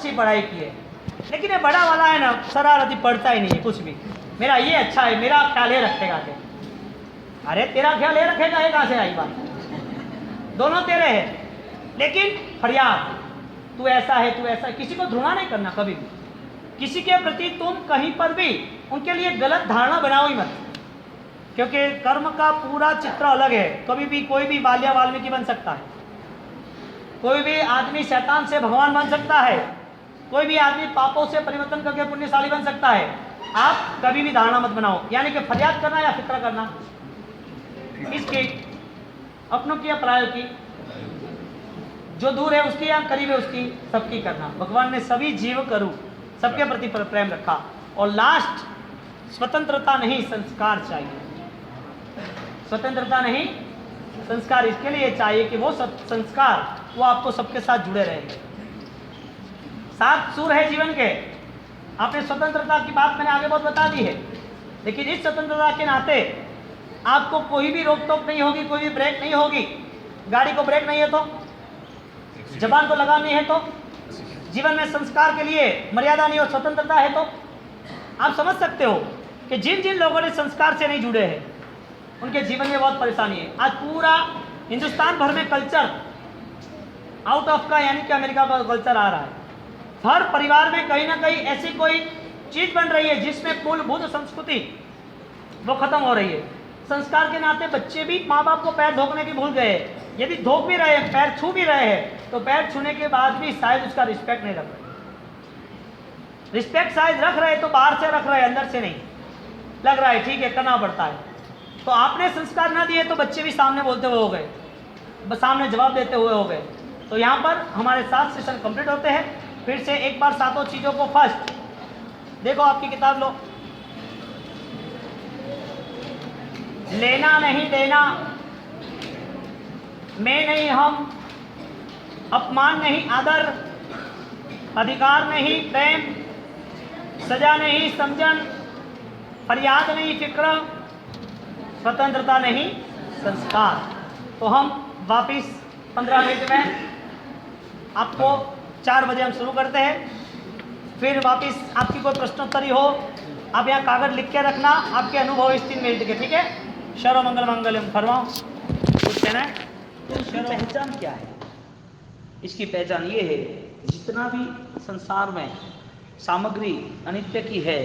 अच्छी पढ़ाई की है, लेकिन ये बड़ा वाला है ना शरारती, पढ़ता ही नहीं है कुछ भी। मेरा ये अच्छा है, मेरा ख्याल ये रखेगा के। अरे तेरा ख्याल ये रखेगा, ये कहाँ से आई बात? दोनों तेरे हैं, लेकिन फरियाद तू ऐसा है, तू ऐसा है। किसी को घृणा नहीं करना कभी भी। किसी के प्रति तुम कहीं पर भी उनके लिए गलत धारणा बनाओ ही मत, क्योंकि कर्म का पूरा चित्र अलग है। कभी भी कोई भी बाल्या वाल्मीकि बन सकता है, कोई भी आदमी शैतान से भगवान बन सकता है, कोई भी आदमी पापों से परिवर्तन करके पुण्यशाली बन सकता है। आप कभी भी धारणा मत बनाओ, यानी कि फरियाद करना या फिक्र करना इसकी, अपनों की या परायों की, जो दूर है उसकी या करीब है उसकी, सबकी करना। भगवान ने सभी जीव करू सबके प्रति प्रेम रखा। और लास्ट, स्वतंत्रता नहीं संस्कार चाहिए। स्वतंत्रता नहीं संस्कार इसके लिए चाहिए कि वो सब संस्कार वो आपको सबके साथ जुड़े रहेंगे। 7 सूर है जीवन के। आपने स्वतंत्रता की बात मैंने आगे बहुत बता दी है, लेकिन इस स्वतंत्रता के नाते आपको कोई भी रोक टोक नहीं होगी, कोई भी ब्रेक नहीं होगी। गाड़ी को ब्रेक नहीं है तो, जबान को लगाम नहीं है तो, जीवन में संस्कार के लिए मर्यादा नहीं और स्वतंत्रता है तो, आप समझ सकते हो कि जिन जिन लोगों ने संस्कार से नहीं जुड़े हैं उनके जीवन में बहुत परेशानी है। आज पूरा हिंदुस्तान भर में कल्चर आउट ऑफ का, यानी कि अमेरिका का कल्चर आ रहा है। हर परिवार में कहीं ना कहीं ऐसी कोई चीज बन रही है जिसमें मूलभूत संस्कृति वो खत्म हो रही है। संस्कार के नाते बच्चे भी माँ बाप को पैर धोने की भूल गए। यदि धोक भी रहे हैं, पैर छू भी रहे हैं, तो पैर छूने के बाद भी शायद उसका रिस्पेक्ट नहीं रख रहे। रिस्पेक्ट शायद रख रहे तो बाहर से रख रहे, अंदर से नहीं। लग रहा है ठीक है, करना पड़ता है। तो आपने संस्कार ना दिए तो बच्चे भी सामने बोलते हुए हो गए, सामने जवाब देते हुए हो गए। तो यहाँ पर हमारे 7 सेशन कंप्लीट होते हैं। फिर से एक बार 7 चीज़ों को फर्स्ट देखो, आपकी किताब लो। लेना नहीं देना, मैं नहीं हम, अपमान नहीं आदर, अधिकार नहीं प्रेम, सजा नहीं समझन, फरियाद नहीं फिक्र, स्वतंत्रता नहीं संस्कार। तो हम वापिस 15 मिनट में आपको 4 बजे हम शुरू करते हैं। फिर वापिस आपकी कोई प्रश्नोत्तरी हो, आप यहाँ कागज लिख के रखना, आपके अनुभव इस 3 मिनट के, ठीक है। सर्व मंगल मंगलम फरमाओ। कुछ कहना है? तो इसकी पहचान क्या है? इसकी पहचान ये है, जितना भी संसार में सामग्री अनित्य की है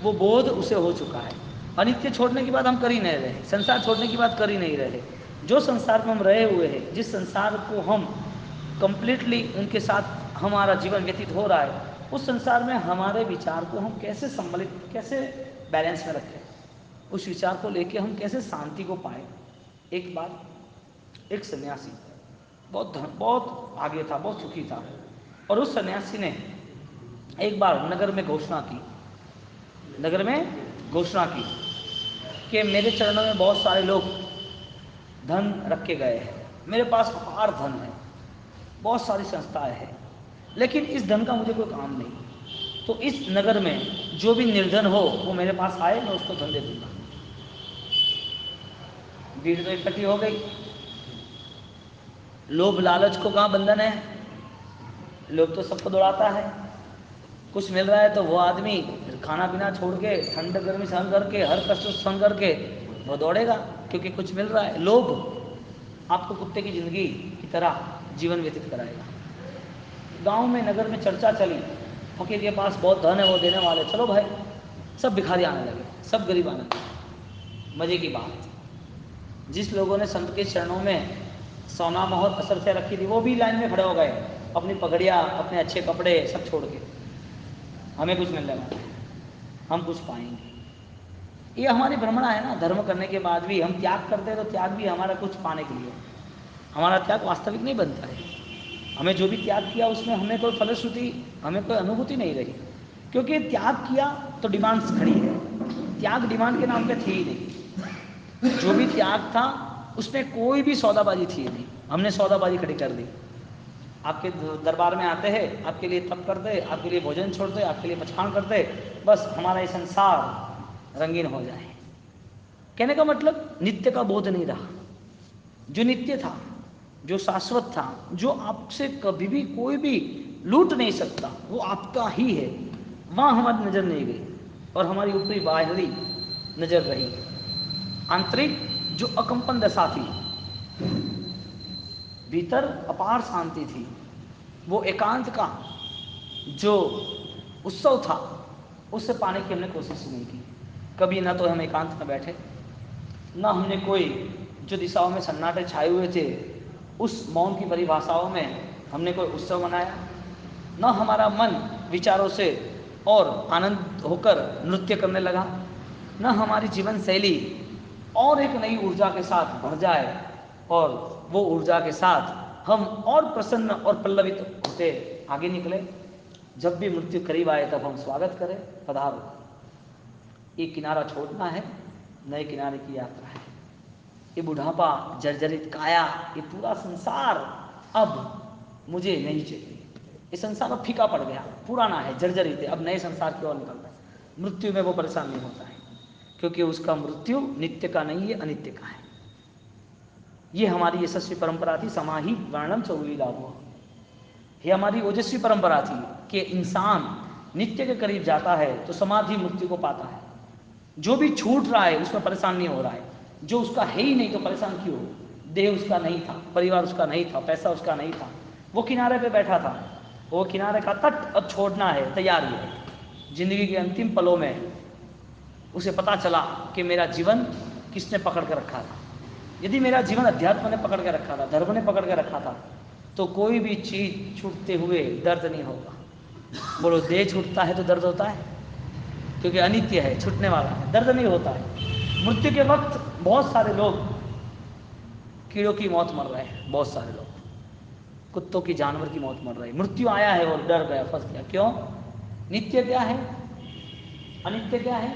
वो बोध उसे हो चुका है। अनित्य छोड़ने की बात हम कर ही नहीं रहे, संसार छोड़ने की बात कर ही नहीं रहे। जो संसार में हम रहे हुए हैं, जिस संसार को हम कंप्लीटली उनके साथ हमारा जीवन व्यतीत हो रहा है, उस संसार में हमारे विचार को हम कैसे सम्मिलित, कैसे बैलेंस में रखें, उस विचार को लेके हम कैसे शांति को पाए। एक बार एक सन्यासी बहुत आगे था, बहुत सुखी था, और उस सन्यासी ने एक बार नगर में घोषणा की कि मेरे चरणों में बहुत सारे लोग धन रख के गए हैं, मेरे पास अपार धन है, बहुत सारी संस्थाएं हैं, लेकिन इस धन का मुझे कोई काम नहीं। तो इस नगर में जो भी निर्धन हो वो मेरे पास आए, मैं उसको धन दे दूंगा। भीड़ तो इकट्ठी हो गई। लोभ लालच को कहाँ बंधन है? लोभ तो सबको दौड़ाता है। कुछ मिल रहा है तो वो आदमी खाना पीना छोड़ के, ठंड गर्मी सहन करके, हर कष्ट सहन करके वो दौड़ेगा, क्योंकि कुछ मिल रहा है। लोभ आपको कुत्ते की जिंदगी की तरह जीवन व्यतीत कराएगा। गांव में, नगर में चर्चा चली, फकीर के पास बहुत धन है, वो देने वाले, चलो भाई। सब भिखारी आने लगे, सब गरीब आने लगे। मजे की बात, जिस लोगों ने संत के चरणों में सोना मोहर असर से रखी थी, वो भी लाइन में खड़े हो गए, अपनी पगड़ियाँ, अपने अच्छे कपड़े सब छोड़ के। हमें कुछ मिलने वाला है, हम कुछ पाएंगे। ये हमारी भ्रमणा है ना। धर्म करने के बाद भी हम त्याग करते हैं, तो त्याग भी हमारा कुछ पाने के लिए। हमारा त्याग वास्तविक नहीं बनता है। हमें जो भी त्याग किया उसमें हमें कोई फलश्रुति, हमें कोई अनुभूति नहीं रही, क्योंकि त्याग किया तो डिमांड्स खड़ी है। त्याग डिमांड के नाम पे थी ही नहीं। जो भी त्याग था उसमें कोई भी सौदाबाजी थी नहीं, हमने सौदाबाजी खड़ी कर दी। आपके दरबार में आते हैं, आपके लिए तप कर दे, आपके लिए भोजन छोड़ दे, आपके लिए पछाण कर दे, बस हमारा ये संसार रंगीन हो जाए। कहने का मतलब नित्य का बोध नहीं रहा। जो नित्य था, जो शाश्वत था, जो आपसे कभी भी कोई भी लूट नहीं सकता, वो आपका ही है। वहाँ हमारी नज़र नहीं गई और हमारी ऊपरी बाहरी नज़र रही। आंतरिक जो अकंपन दशा थी, भीतर अपार शांति थी, वो एकांत का जो उत्सव था उससे पाने की हमने कोशिश नहीं की। कभी ना तो हम एकांत में बैठे, ना हमने कोई जो दिशाओं में सन्नाटे छाए हुए थे उस मौन की परिभाषाओं में हमने कोई उत्सव मनाया, ना हमारा मन विचारों से और आनंद होकर नृत्य करने लगा, ना हमारी जीवन शैली और एक नई ऊर्जा के साथ भर जाए और वो ऊर्जा के साथ हम और प्रसन्न और पल्लवित होते आगे निकले। जब भी मृत्यु करीब आए तब हम स्वागत करें, पधारो, ये किनारा छोड़ना है, नए किनारे की यात्रा है। ये बुढ़ापा, जर्जरित काया, ये पूरा संसार अब मुझे नहीं चाहिए। ये संसार अब फीका पड़ गया, पुराना है, जर्जरित है, अब नए संसार की ओर निकलता है। मृत्यु में वो परेशान नहीं होता है, क्योंकि उसका मृत्यु नित्य का नहीं है, अनित्य का है। ये हमारी यशस्वी परंपरा थी, समाहि वर्णम चौली लाभो। ये हमारी ओजस्वी परंपरा थी कि इंसान नित्य के करीब जाता है तो समाधि मृत्यु को पाता है। जो भी छूट रहा है उसमें परेशान नहीं हो रहा है, जो उसका है ही नहीं तो परेशान क्यों हो? देह उसका नहीं था, परिवार उसका नहीं था, पैसा उसका नहीं था, वो किनारे पे बैठा था, वो किनारे का तट अब छोड़ना है, तैयारी है। जिंदगी के अंतिम पलों में उसे पता चला कि मेरा जीवन किसने पकड़ के रखा था। यदि मेरा जीवन अध्यात्म ने पकड़ के रखा था, धर्म ने पकड़ के रखा था, तो कोई भी चीज छूटते हुए दर्द नहीं होगा। बोलो, देह छूटता है तो दर्द होता है, क्योंकि अनित्य है, छूटने वाला है, दर्द नहीं होता है। मृत्यु के वक्त बहुत सारे लोग कीड़ों की मौत मर रहे हैं, बहुत सारे लोग कुत्तों की, जानवर की मौत मर रही है। मृत्यु आया है और डर गया, फंस गया। क्यों? नित्य क्या है, अनित्य क्या है?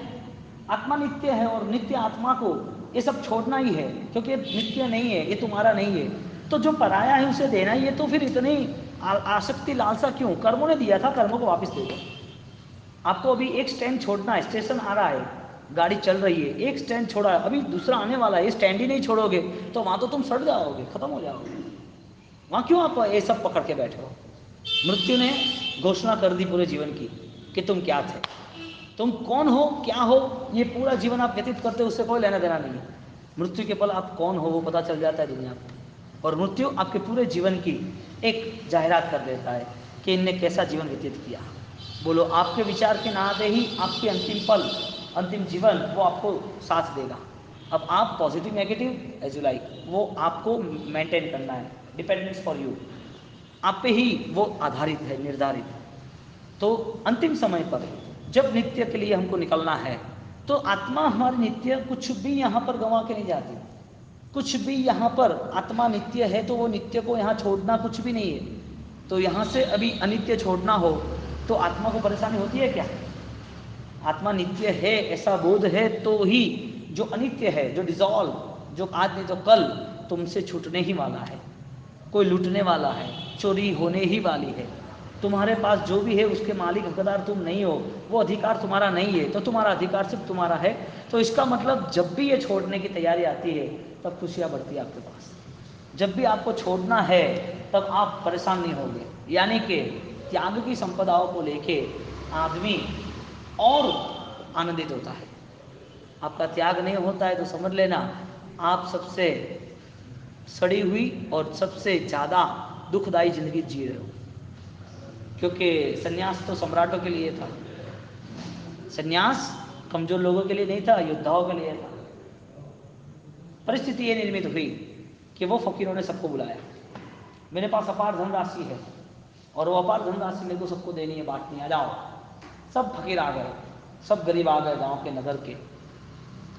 आत्मा नित्य है और नित्य आत्मा को ये सब छोड़ना ही है, क्योंकि नित्य नहीं है, ये तुम्हारा नहीं है। तो जो पराया है उसे देना ही है, तो फिर इतनी आसक्ति, लालसा क्यों? कर्मों ने दिया था, कर्मों को वापस दे दो। आपको अभी एक स्टैंड छोड़ना है, स्टेशन आ रहा है, गाड़ी चल रही है, एक स्टैंड छोड़ा है, अभी दूसरा आने वाला है, ये स्टैंड ही नहीं छोड़ोगे तो वहाँ तो तुम सड़ जाओगे, खत्म हो जाओगे। वहाँ क्यों आप ये सब पकड़ के बैठे हो? मृत्यु ने घोषणा कर दी पूरे जीवन की कि तुम क्या थे, तुम कौन हो, क्या हो। ये पूरा जीवन आप व्यतीत करते हो, उससे कोई लेना देना नहीं है। मृत्यु के पल आप कौन हो वो पता चल जाता है दुनिया को, और मृत्यु आपके पूरे जीवन की एक जाहिरात कर देता है कि इनने कैसा जीवन व्यतीत किया। बोलो, आपके विचार के नाते ही आपके अंतिम पल, अंतिम जीवन वो आपको साथ देगा। अब आप positive negative as you like, वो आपको मेंटेन करना है, डिपेंडेंस फॉर यू, आप पे ही वो आधारित है, निर्धारित। तो अंतिम समय पर जब नित्य के लिए हमको निकलना है, तो आत्मा हमारी नित्य कुछ भी यहाँ पर गंवा के नहीं जाती। कुछ भी यहाँ पर आत्मा नित्य है तो वो नित्य को यहाँ छोड़ना कुछ भी नहीं है। तो यहाँ से अभी अनित्य छोड़ना हो तो आत्मा को परेशानी होती है क्या? आत्मा नित्य है ऐसा बोध है तो ही जो अनित्य है, जो डिजॉल्व, जो आज नहीं तो कल तुमसे छूटने ही वाला है, कोई लूटने वाला है, चोरी होने ही वाली है। तुम्हारे पास जो भी है उसके मालिक हकदार तुम नहीं हो, वो अधिकार तुम्हारा नहीं है, तो तुम्हारा अधिकार सिर्फ तुम्हारा है। तो इसका मतलब जब भी ये छोड़ने की तैयारी आती है तब खुशियाँ बढ़ती है आपके पास। जब भी आपको छोड़ना है तब आप परेशान नहीं होंगे। यानी कि त्याग की संपदाओं को लेके आदमी और आनंदित होता है। आपका त्याग नहीं होता है तो समझ लेना आप सबसे सड़ी हुई और सबसे ज़्यादा दुखदायी जिंदगी जी रहे हो। क्योंकि सन्यास तो सम्राटों के लिए था, सन्यास कमजोर लोगों के लिए नहीं था, योद्धाओं के लिए था। परिस्थिति ये निर्मित हुई कि वो फकीरों ने सबको बुलाया, मेरे पास अपार धनराशि है और वो अपार धनराशि मेरे को सबको देनी है, बांटनी, आ जाओ। सब फकीर आ गए, सब गरीब आ गए, गांव के, नगर के,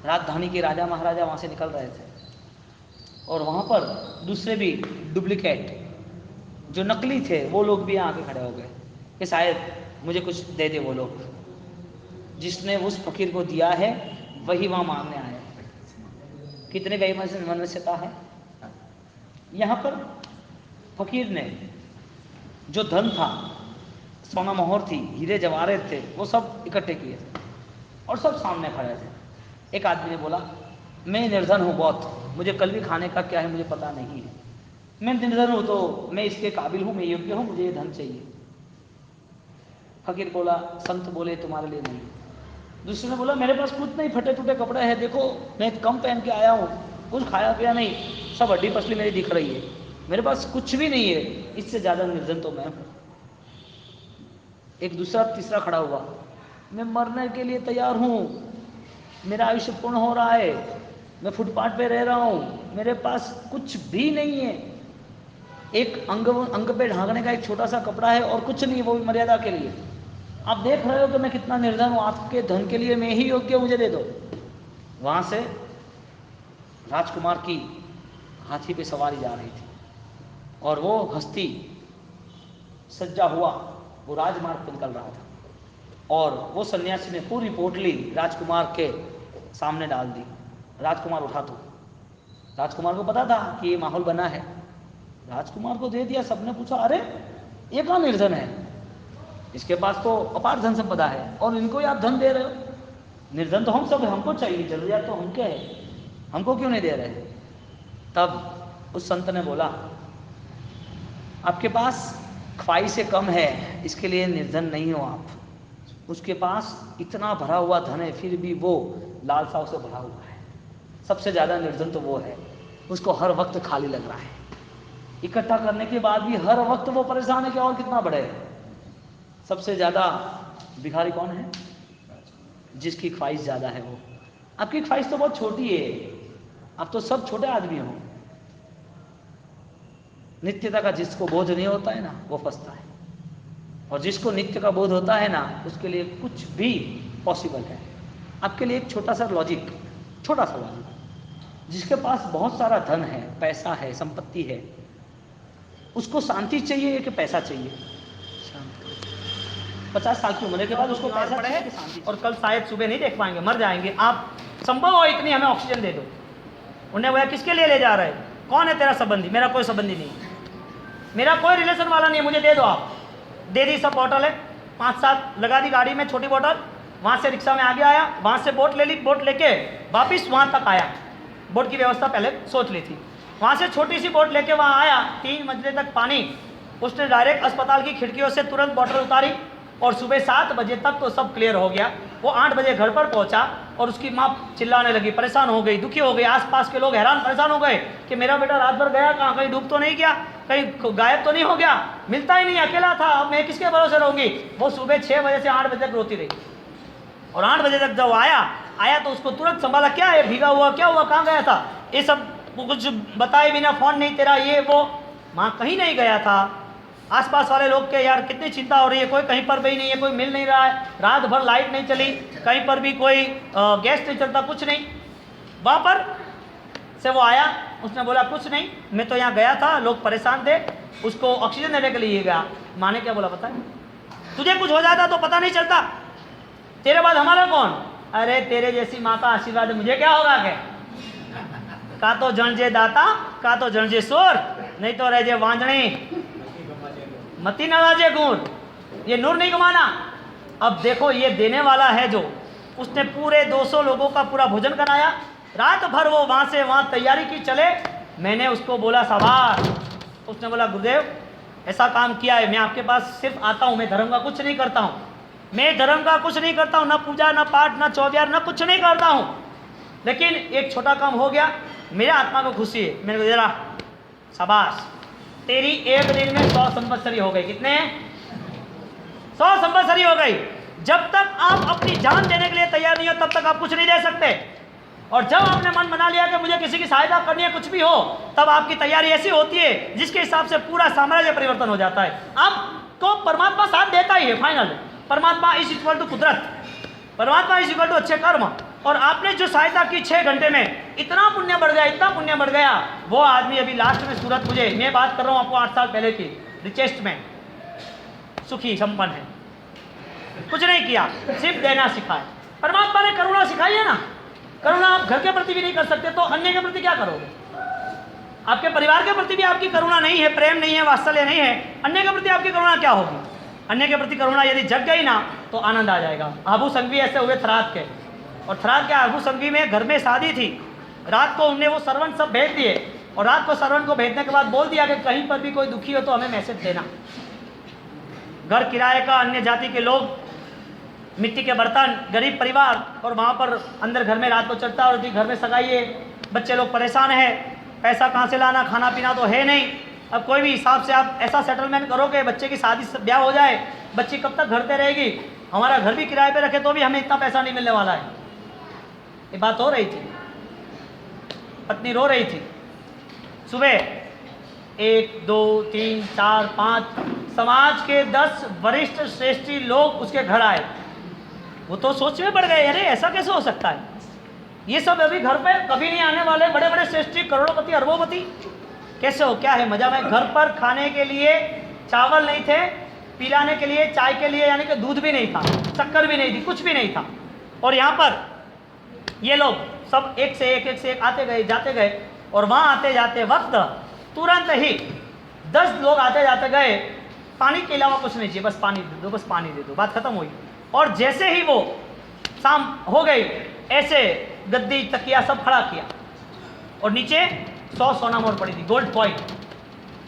राजधानी के राजा महाराजा वहाँ से निकल रहे थे। और वहाँ पर दूसरे भी डुप्लीकेट जो नकली थे वो लोग भी आके खड़े हो गए कि शायद मुझे कुछ दे दे। वो लोग जिसने उस फकीर को दिया है वही वहाँ मांगने आए। कितने बेईमानता है यहाँ पर। फकीर ने जो धन था, सोना मोहर थी, हीरे जवाहरात थे, वो सब इकट्ठे किए और सब सामने खड़े थे। एक आदमी ने बोला, मैं निर्धन हूँ बहुत, मुझे कल भी खाने का क्या है मुझे पता नहीं है, मैं निर्धन हूँ, तो मैं इसके काबिल हूँ, मैं योग्य हूँ, मुझे ये धन चाहिए। फकीर बोला, संत बोले तुम्हारे लिए नहीं। दूसरे ने बोला मेरे पास कुछ नहीं, फटे टूटे कपड़े हैं, देखो मैं कम पहन के आया हूँ, कुछ खाया पिया नहीं, सब हड्डी पसली मेरी दिख रही है, मेरे पास कुछ भी नहीं है, इससे ज़्यादा निर्धन तो मैं हूँ। एक दूसरा तीसरा खड़ा हुआ, मैं मरने के लिए तैयार हूँ, मेरा आयुष्य पूर्ण हो रहा है, मैं फुटपाथ पे रह रहा हूँ, मेरे पास कुछ भी नहीं है, एक अंग पे ढांकने का एक छोटा सा कपड़ा है और कुछ नहीं, वो भी मर्यादा के लिए। आप देख रहे हो कि मैं कितना निर्धन हूँ, आपके धन के लिए मैं ही योग्य, मुझे दे दो। वहाँ से राजकुमार की हाथी पे सवारी जा रही थी और वो हस्ती सज्जा हुआ वो राजमार्ग पे निकल रहा था और वो सन्यासी ने पूरी पोटली राजकुमार के सामने डाल दी। राजकुमार उठा, तो राजकुमार को पता था कि ये माहौल बना है, राजकुमार को दे दिया। सबने पूछा अरे ये कहाँ निर्धन है, इसके पास तो अपार धन संपदा है और इनको ही आप धन दे रहे हो। निर्धन तो हम सब है, हमको चाहिए, जरूरियात तो हमके है, हमको क्यों नहीं दे रहे। तब उस संत ने बोला आपके पास ख्वाहिशें कम है, इसके लिए निर्धन नहीं हो आप। उसके पास इतना भरा हुआ धन है, फिर भी वो लालसाओं से भरा हुआ है। सबसे ज़्यादा निर्धन तो वो है, उसको हर वक्त खाली लग रहा है, इकट्ठा करने के बाद भी हर वक्त वो परेशान है कि और कितना बढ़े। सबसे ज़्यादा भिखारी कौन है, जिसकी ख्वाहिश ज़्यादा है वो। आपकी ख्वाहिश तो बहुत छोटी है, आप तो सब छोटे आदमी हो। नित्यता का जिसको बोध नहीं होता है ना, वो फंसता है, और जिसको नित्य का बोध होता है ना, उसके लिए कुछ भी पॉसिबल है। आपके लिए एक छोटा सा लॉजिक, जिसके पास बहुत सारा धन है, पैसा है, संपत्ति है, उसको शांति चाहिए कि पैसा चाहिए। 50 साल की उम्र के बाद उसको पैसा चाहिए कि शांति। और कल शायद सुबह नहीं देख पाएंगे, मर जाएंगे, आप संभव हो इतनी हमें ऑक्सीजन दे दो। उन्हें बोला किसके लिए ले जा रहे, कौन है तेरा संबंधी। मेरा कोई संबंधी नहीं, मेरा कोई रिलेशन वाला नहीं, मुझे दे दो आप। दे दी, सब बॉटल है, 5-7 लगा दी गाड़ी में, छोटी बॉटल। वहाँ से रिक्शा में आगे आया, वहाँ से बोट ले ली, बोट लेके वापिस वहाँ तक आया। बोट की व्यवस्था पहले सोच ली थी। वहाँ से छोटी सी बोट लेके वहाँ आया, 3 मंजिले तक पानी। उसने डायरेक्ट अस्पताल की खिड़कियों से तुरंत बॉटल उतारी और सुबह 7 बजे तक तो सब क्लियर हो गया। वो 8 बजे घर पर पहुंचा और उसकी माँ चिल्लाने लगी, परेशान हो गई, दुखी हो गई। आसपास के लोग हैरान परेशान हो गए कि मेरा बेटा रात भर गया कहाँ, कहीं डूब तो नहीं गया, कहीं गायब तो नहीं हो गया, मिलता ही नहीं, अकेला था, अब मैं किसके भरोसे रहूँगी। वो सुबह 6 बजे से 8 बजे तक रोती रही और 8 बजे तक जब आया तो उसको तुरंत संभाला, क्या है भीगा हुआ, क्या हुआ, कहाँ गया था, ये सब कुछ बताए बिना, फ़ोन नहीं तेरा, ये वो। माँ कहीं नहीं गया था। आसपास वाले लोग के यार कितनी चिंता हो रही है, कोई कहीं पर भी नहीं है, कोई मिल नहीं रहा है, रात भर लाइट नहीं चली, कहीं पर भी कोई गैस नहीं चलता, कुछ नहीं। वहाँ पर से वो आया, उसने बोला कुछ नहीं, मैं तो यहाँ गया था, लोग परेशान थे, उसको ऑक्सीजन देने के लिए गया। माँ ने क्या बोला पता है, तुझे कुछ हो जाता तो पता नहीं चलता, तेरे बाद हमारा कौन। अरे तेरे जैसी माँ का आशीर्वाद मुझे क्या होगा के, का तो जणजे दाता, का तो जणजे सोर, नहीं तो रह जे वांजणी मती नवाजे गुण, ये नूर नहीं कमाना। अब देखो ये देने वाला है जो, उसने पूरे 200 लोगों का पूरा भोजन कराया, रात भर वो वहाँ से वहाँ तैयारी की चले। मैंने उसको बोला शाबाश, उसने बोला गुरुदेव ऐसा काम किया है, मैं आपके पास सिर्फ आता हूँ, मैं धर्म का कुछ नहीं करता हूँ, मैं धर्म का कुछ नहीं करता हूँ, ना पूजा ना पाठ ना चौबियार ना कुछ नहीं करता हूँ, लेकिन एक छोटा काम हो गया, मेरे आत्मा को खुशी है। मैंने बोला शाबाश, तेरी एक दिन में 100 संवत्सरी हो गई। कितने? 100 संवत्सरी हो गई। जब तक आप अपनी जान देने के लिए तैयार नहीं हो तब तक आप कुछ नहीं दे सकते, और जब आपने मन बना लिया कि मुझे किसी की सहायता करनी है, कुछ भी हो, तब आपकी तैयारी ऐसी होती है जिसके हिसाब से पूरा साम्राज्य परिवर्तन हो जाता है। आपको परमात्मा साथ देता ही है फाइनल। परमात्मा इज इक्वल टू कुदरत, परमात्मा इज इक्वल टू अच्छे कर्म। और आपने जो सहायता की 6 घंटे में, इतना पुण्य बढ़ गया, इतना पुण्य बढ़ गया। वो आदमी अभी लास्ट में सूरत, मुझे मैं बात कर रहा हूँ आपको 8 साल पहले की, रिचेस्ट में सुखी संपन्न है, कुछ नहीं किया, सिर्फ देना सिखाया। परमात्मा ने करुणा सिखाई है ना। करुणा आप घर के प्रति भी नहीं कर सकते तो अन्य के प्रति क्या करोगे। आपके परिवार के प्रति भी आपकी करुणा नहीं है, प्रेम नहीं है, वात्सल्य नहीं है, अन्य के प्रति आपकी करुणा क्या होगी। अन्य के प्रति करुणा यदि जग गई ना तो आनंद आ जाएगा। आबू संघवी ऐसे हुए थराद के, और थराद के आबू संघवी में घर में शादी थी। रात को उनने वो सर्वेंट सब भेज दिए, और रात को सर्वेंट को भेजने के बाद बोल दिया कि कहीं पर भी कोई दुखी हो तो हमें मैसेज देना। घर किराए का, अन्य जाति के लोग, मिट्टी के बर्तन, गरीब परिवार, और वहाँ पर अंदर घर में रात को चलता और घर में सगाई है, बच्चे लोग परेशान है, पैसा कहाँ से लाना, खाना पीना तो है नहीं। अब कोई भी हिसाब से आप ऐसा सेटलमेंट करोगे, बच्चे की शादी ब्याह हो जाए, बच्ची कब तक घर पे रहेगी, हमारा घर भी किराए पे रखे तो भी हमें इतना पैसा नहीं मिलने वाला है। ये बात हो रही थी, पत्नी रो रही थी। सुबह 1 2 3 4 5 समाज के 10 वरिष्ठ श्रेष्ठी लोग उसके घर आए। वो तो सोच में पड़ गए, अरे ऐसा कैसे हो सकता है, ये सब अभी घर पे कभी नहीं आने वाले बड़े बड़े श्रेष्ठी, करोड़पति, अरबोपति, कैसे हो, क्या है मजा में। घर पर खाने के लिए चावल नहीं थे, पिलाने के लिए, चाय के लिए यानी कि दूध भी नहीं था, शक्कर भी नहीं थी, कुछ भी नहीं था। और यहाँ पर ये लोग सब एक से एक आते गए जाते गए, और वहाँ आते जाते वक्त तुरंत ही 10 लोग आते जाते गए, पानी के अलावा कुछ नहीं चाहिए, बस पानी दे दो, बस पानी दे दो, बात खत्म हुई। और जैसे ही वो शाम हो गई, ऐसे गद्दी तकिया सब खड़ा किया, और नीचे 100 सोना मोहर पड़ी थी, गोल्ड कॉइन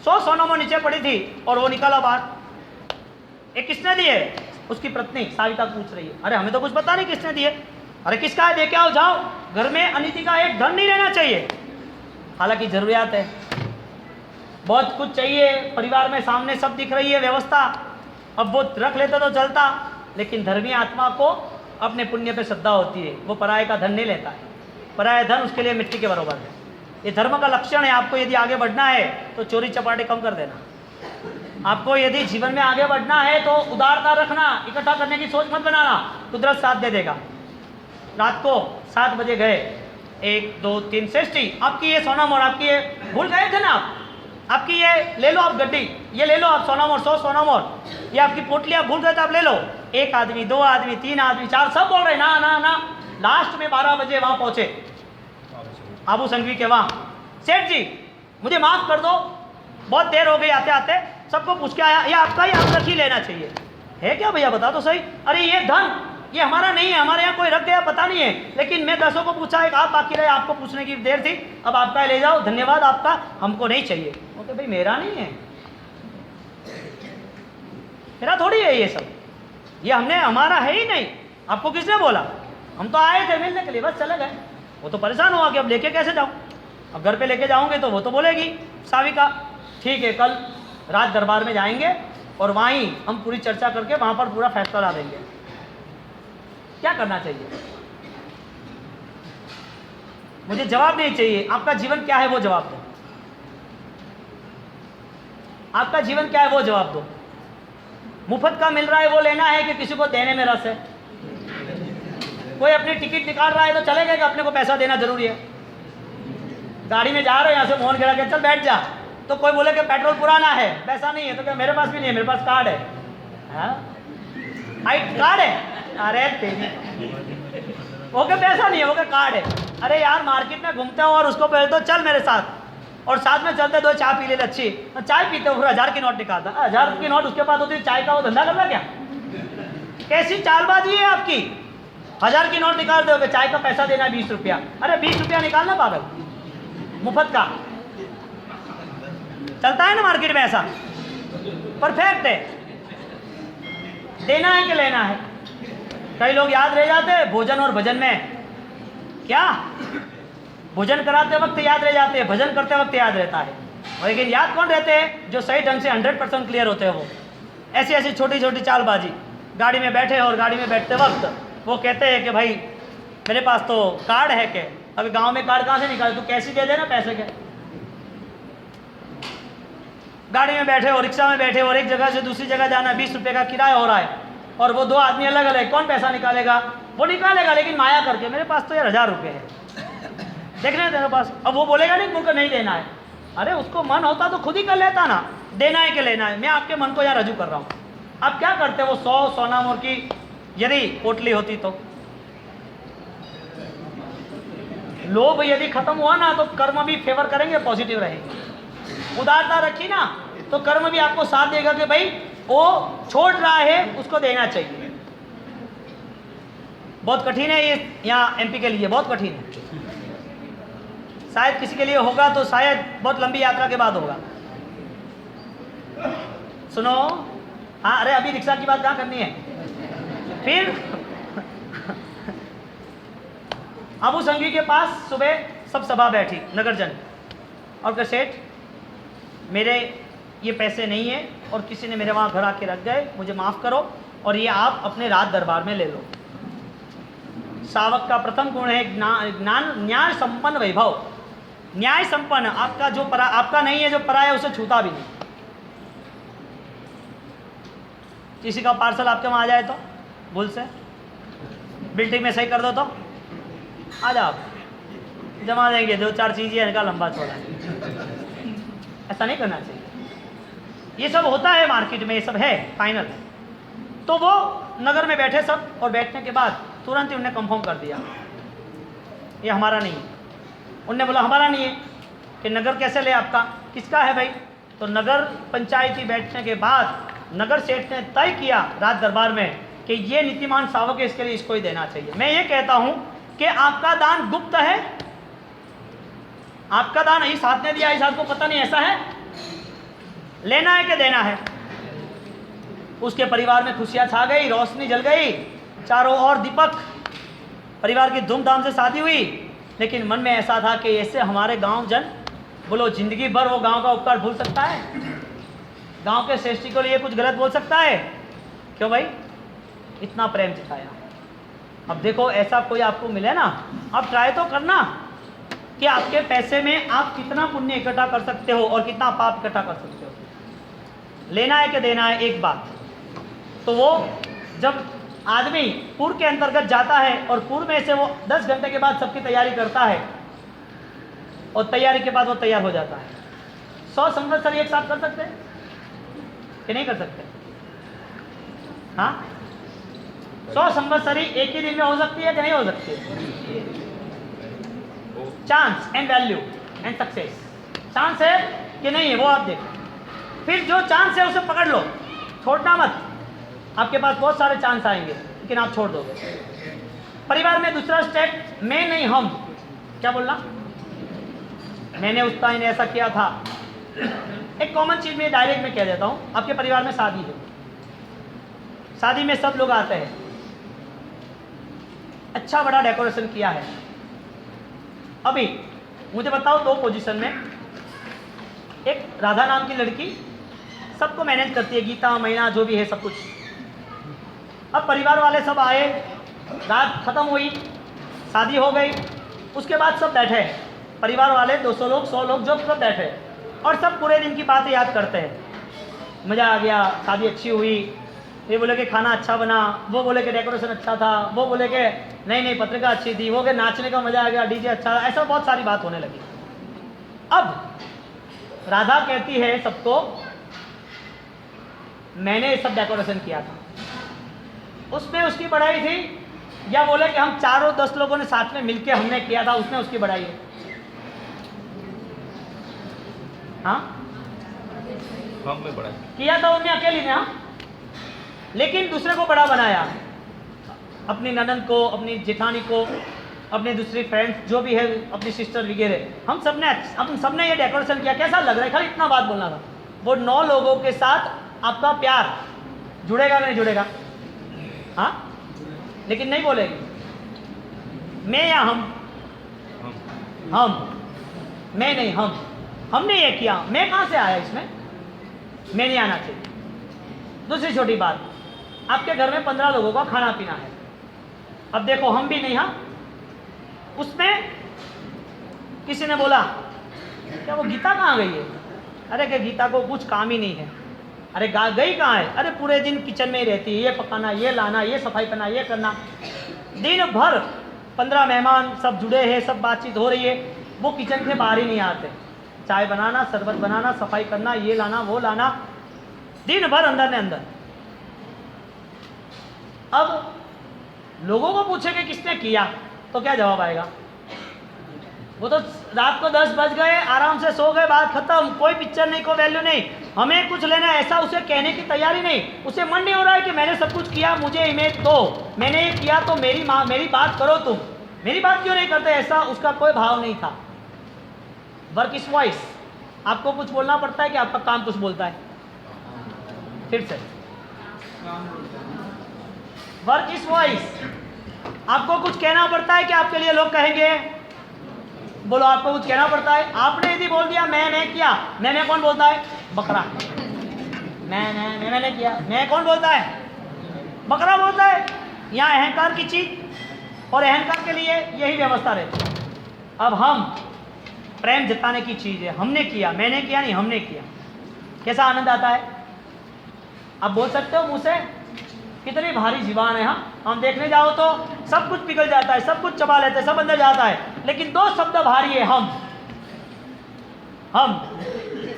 100 सोना मोहर नीचे पड़ी थी। और वो निकाला बाहर, ये किसने दिए, उसकी पत्नी साविता पूछ रही है, अरे हमें तो कुछ पता नहीं किसने दिए, अरे किसका है, देखे आओ, जाओ, घर में अनिति का एक धन नहीं रहना चाहिए। हालांकि जरूरियात है, बहुत कुछ चाहिए, परिवार में सामने सब दिख रही है व्यवस्था, अब वो रख लेता तो चलता, लेकिन धर्मी आत्मा को अपने पुण्य पे श्रद्धा होती है, वो पराये का धन नहीं लेता है, पराया धन उसके लिए मिट्टी के बराबर है। ये धर्म का लक्षण है। आपको यदि आगे बढ़ना है तो चोरी चपाटे कम कर देना, आपको यदि जीवन में आगे बढ़ना है तो उदारता रखना, इकट्ठा करने की सोच मत बनाना, कुदरत साथ दे देगा। रात को 7 बजे गए, 1 2 3 श्रेष्ठी, आपकी ये सोना मोहर, आपकी ये भूल गए थे ना आप, आपकी ये ले लो, आप गड्डी ये ले लो, आप सोना मोहर, 100 सोना मोहर, ये आपकी पोटली आप भूल गए थे, आप ले लो। 1 आदमी, 2 आदमी, 3 आदमी, 4, सब बोल रहे ना ना ना। लास्ट में 12 बजे वहाँ पहुँचे, आबू संघवी के वहाँ, सेठ जी मुझे माफ़ कर दो, बहुत देर हो गई आते आते, सबको पूछ के आया, ये आपका ही, आप रख ही लेना चाहिए। है क्या भैया, बता तो सही। अरे ये धन ये हमारा नहीं है, हमारे यहाँ कोई रख गया पता नहीं है, लेकिन मैं 10 को पूछा, एक आप बाकी रहे, आपको पूछने की देर थी, अब आपका ले जाओ, धन्यवाद आपका, हमको नहीं चाहिए। ओके भाई, मेरा नहीं है, मेरा थोड़ी है ये सब, ये हमने, हमारा है ही नहीं। आपको किसने बोला, हम तो आए थे मिलने के लिए, बस चले गए। वो तो परेशान हुआ कि अब लेके कैसे जाऊँ, अब घर पे लेके जाऊँगे तो वो तो बोलेगी साविका, ठीक है कल रात दरबार में जाएंगे और वहीं हम पूरी चर्चा करके वहाँ पर पूरा फैसला ला देंगे। क्या करना चाहिए, मुझे जवाब नहीं चाहिए, आपका जीवन क्या है वो जवाब दो, आपका जीवन क्या है वो जवाब दो। मुफ्त का मिल रहा है वो लेना है कि किसी को देने में रस है। कोई अपनी टिकट निकाल रहा है तो चलेगा कि अपने को पैसा देना जरूरी है। गाड़ी में जा रहे हो, यहाँ से मोहन गिरा के चल बैठ जा, तो कोई बोले कि पेट्रोल पुराना है, पैसा नहीं है, तो क्या मेरे पास भी नहीं है, मेरे पास कार्ड है, हाइट कार्ड है, अरे तेरी ओके पैसा नहीं है, ओके कार्ड है। अरे यार मार्केट में घूमते हो और उसको बोलते तो चल मेरे साथ, और साथ में चलते 2 चाय पी ले अच्छी, चाय पीते हो फिर 1000 की नोट निकालता, 1000 की नोट उसके पास होती है, चाय का वो धंधा करना क्या, कैसी चालबाजी है आपकी। 1000 की नोट निकाल दोगे, चाय का पैसा देना 20 रुपया, अरे 20 रुपया निकालना पागल, मुफ्त का चलता है ना मार्केट में ऐसा, परफेक्ट है। देना है कि लेना है। कई लोग याद रह जाते हैं भोजन और भजन में, क्या भोजन कराते वक्त याद रह जाते हैं, भजन करते वक्त याद रहता है, लेकिन याद कौन रहते हैं, जो सही ढंग से 100% क्लियर होते हैं। वो ऐसी ऐसी छोटी छोटी चालबाजी, गाड़ी में बैठे और गाड़ी में बैठते वक्त वो कहते हैं कि भाई मेरे पास तो कार्ड है, के अभी गांव में कार्ड कहाँ से निकाले, तू कैसे दे देना पैसे के। गाड़ी में बैठे और रिक्शा में बैठे और एक जगह से दूसरी जगह जाना, 20 रुपये का किराया हो रहा है, और वो 2 आदमी अलग अलग, कौन पैसा निकालेगा, वो निकालेगा लेकिन माया करके, मेरे पास तो यार 1000 रुपये है, देख रहे हैं तेरे पास। अब वो बोलेगा नहीं मुझको नहीं देना है, अरे उसको मन होता तो खुद ही कर लेता ना, देना है कि लेना है। मैं आपके मन को यार रजू कर रहा हूँ। आप क्या करते, वो 100 सोना मोहर की यदि पोटली होती तो, लोभ यदि खत्म हुआ ना तो कर्म भी फेवर करेंगे, पॉजिटिव रहेंगे। उदारता रखी ना तो कर्म भी आपको साथ देगा कि भाई वो छोड़ रहा है, उसको देना चाहिए। बहुत कठिन है ये, यहाँ एमपी के लिए बहुत कठिन है, शायद किसी के लिए होगा तो शायद बहुत लंबी यात्रा के बाद होगा। सुनो, हाँ, अरे अभी रिक्शा की बात कहाँ करनी है। फिर अबू संगी के पास सुबह सब सभा बैठी, नगरजन, और कहा सेठ मेरे ये पैसे नहीं है और किसी ने मेरे वहाँ घर आके रख गए, मुझे माफ़ करो और ये आप अपने राज दरबार में ले लो। शावक का प्रथम गुण है ज्ञान, न्याय संपन्न वैभव। न्याय संपन्न, आपका जो आपका नहीं है, जो पराया है उसे छूता भी नहीं। किसी का पार्सल आपके वहाँ आ जाए तो भूल से बिल्डिंग में सही कर दो तो आ जाओ, जमा देंगे 2-4 चीज़ें, इनका लंबा चौड़ा है। ऐसा नहीं करना चाहिए। ये सब होता है मार्केट में, ये सब है फाइनल। तो वो नगर में बैठे सब, और बैठने के बाद तुरंत ही उन्हें कंफर्म कर दिया ये हमारा नहीं है। उनने बोला हमारा नहीं है, कि नगर कैसे ले, आपका किसका है भाई? तो नगर पंचायती बैठने के बाद नगर सेठ ने तय किया राज दरबार में कि ये नीतिमान शावक है, इसके लिए इसको ही देना चाहिए। मैं ये कहता हूं कि आपका दान गुप्त है, आपका दान इस हाथ ने दिया, इस हाथ को पता नहीं, ऐसा है, लेना है कि देना है। उसके परिवार में खुशियां छा गई, रोशनी जल गई, चारों ओर दीपक, परिवार की धूमधाम से शादी हुई। लेकिन मन में ऐसा था कि ऐसे हमारे गांव जन, बोलो जिंदगी भर वो गांव का उपकार भूल सकता है? गांव के श्रेष्ठी को लिए कुछ गलत बोल सकता है? क्यों भाई? इतना प्रेम दिखाया। अब देखो ऐसा कोई आपको मिले ना, अब ट्राई तो करना कि आपके पैसे में आप कितना पुण्य इकट्ठा कर सकते हो और कितना पाप इकट्ठा कर सकते हो। लेना है कि देना है, एक बात। तो वो जब आदमी पूर्व के अंतर्गत जाता है और पूर्व में से वो 10 घंटे के बाद सबकी तैयारी करता है और तैयारी के बाद वो तैयार हो जाता है। 100 संवत्सर एक साथ कर सकते हैं कि नहीं कर सकते? हाँ, 100 संवत्सरी एक ही दिन में हो सकती है कि नहीं हो सकती? Chance and value and success, chance है कि नहीं है वो आप देखो। फिर जो चांस है उसे पकड़ लो, छोड़ना मत। आपके पास बहुत सारे चांस आएंगे लेकिन आप छोड़ दोगे। परिवार में दूसरा स्टेप, मैं नहीं हम। क्या बोलना? मैंने उस टाइम ऐसा किया था। एक कॉमन चीज में डायरेक्ट में कह देता हूं, आपके परिवार में शादी है, शादी में सब लोग आते हैं, अच्छा बड़ा डेकोरेशन किया है। अभी मुझे बताओ, 2 पोजीशन में, एक राधा नाम की लड़की सबको मैनेज करती है, गीता महीना जो भी है सब कुछ। अब परिवार वाले सब आए, रात खत्म हुई, शादी हो गई, उसके बाद सब बैठे, परिवार वाले 200 लोग 100 लोग जो सब बैठे और सब पूरे दिन की बातें याद करते हैं। मज़ा आ गया, शादी अच्छी हुई, ये बोले कि खाना अच्छा बना, वो बोले कि डेकोरेशन अच्छा था, वो बोले कि नहीं पत्रिका अच्छी थी, वो कि नाचने का मज़ा आ गया, डीजे अच्छा, ऐसा बहुत सारी बात होने लगी। अब राधा कहती है सबको, मैंने ये सब डेकोरेशन किया था। उसमें उसकी बढ़ाई थी, या बोले कि हम 4-10 लोगों ने साथ में मिलके हमने किया था, उसने उसकी बढ़ाई है। हाँ, में बढ़ाई किया था उन्हें अकेली ने, हाँ, लेकिन दूसरे को बड़ा बनाया, अपनी ननद को, अपनी जेठानी को, अपने दूसरी फ्रेंड्स जो भी है, अपनी सिस्टर वगैरह, हम सबने ये डेकोरेशन किया। कैसा लग रहा है? खाली इतना बात बोलना था। वो 9 लोगों के साथ आपका प्यार जुड़ेगा नहीं जुड़ेगा? हाँ, लेकिन नहीं बोलेगी मैं या हम, मैं नहीं हम, हमने ये किया, मैं कहाँ से आया इसमें? मैं नहीं आना चाहिए। दूसरी छोटी बात, आपके घर में 15 लोगों का खाना पीना है। अब देखो हम भी नहीं, हाँ, उसमें किसी ने बोला क्या वो गीता कहाँ गई है? अरे क्या गीता को कुछ काम ही नहीं है? अरे गई कहाँ है? अरे पूरे दिन किचन में ही रहती है, ये पकाना, ये लाना, ये सफाई करना, ये करना, दिन भर 15 मेहमान सब जुड़े हैं, सब बातचीत हो रही है, वो किचन से बाहर ही नहीं आते। चाय बनाना, शरबत बनाना, सफाई करना, ये लाना वो लाना, दिन भर अंदर ने अंदर। अब लोगों को पूछे कि किसने किया, तो क्या जवाब आएगा? वो तो रात को 10 बज गए, आराम से सो गए, बात खत्म, कोई पिक्चर नहीं, कोई वैल्यू नहीं, हमें कुछ लेना है, ऐसा उसे कहने की तैयारी नहीं। उसे मन नहीं हो रहा है कि मैंने सब कुछ किया, मुझे इमेज दो, मैंने ये किया तो मेरी बात करो, तुम मेरी बात क्यों नहीं करते? ऐसा उसका कोई भाव नहीं था। वर्क इज वॉइस, आपको कुछ बोलना पड़ता है कि आपका काम कुछ बोलता है? फिर से वर्क इज वॉइस। आपको कुछ कहना पड़ता है कि आपके लिए लोग कहेंगे? बोलो, आपको कुछ कहना पड़ता है? आपने यदि बोल दिया मैं किया, मैं कौन बोलता है? बकरा। मैंने किया, मैं कौन बोलता है? बकरा बोलता है। यहाँ अहंकार की चीज और अहंकार के लिए यही व्यवस्था रहती है। अब हम प्रेम जताने की चीज है, हमने किया, मैंने किया नहीं, हमने किया। कैसा आनंद आता है? आप बोल सकते हो मुंह से? कितनी भारी जीवान है। हम देखने जाओ तो सब कुछ पिघल जाता है, सब कुछ चबा लेते हैं, सब अंदर जाता है, लेकिन दो शब्द भारी है, हम।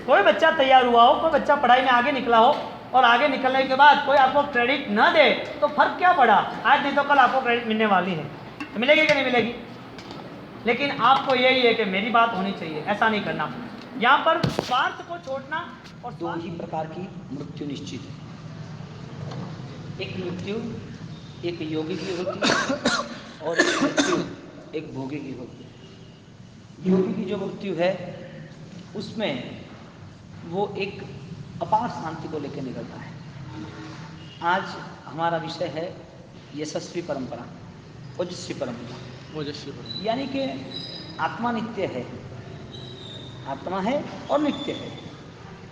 कोई बच्चा तैयार हुआ हो, कोई बच्चा पढ़ाई में आगे निकला हो, और आगे निकलने के बाद कोई आपको क्रेडिट न दे तो फर्क क्या पड़ा? आज नहीं तो कल आपको क्रेडिट मिलने वाली है, तो मिलेगी कि नहीं मिलेगी? लेकिन आपको यही है कि मेरी बात होनी चाहिए, ऐसा नहीं करना। यहाँ पर स्वार्थ को छोड़ना। और दो ही प्रकार की मृत्यु निश्चित है। एक मृत्यु एक योगी की होती है और एक मृत्यु एक भोगी की होती है। योगी की जो मृत्यु है उसमें वो एक अपार शांति को लेकर निकलता है। आज हमारा विषय है यशस्वी परंपरा, ओजस्वी परंपरा, यानी कि आत्मा नित्य है, आत्मा है और नित्य है।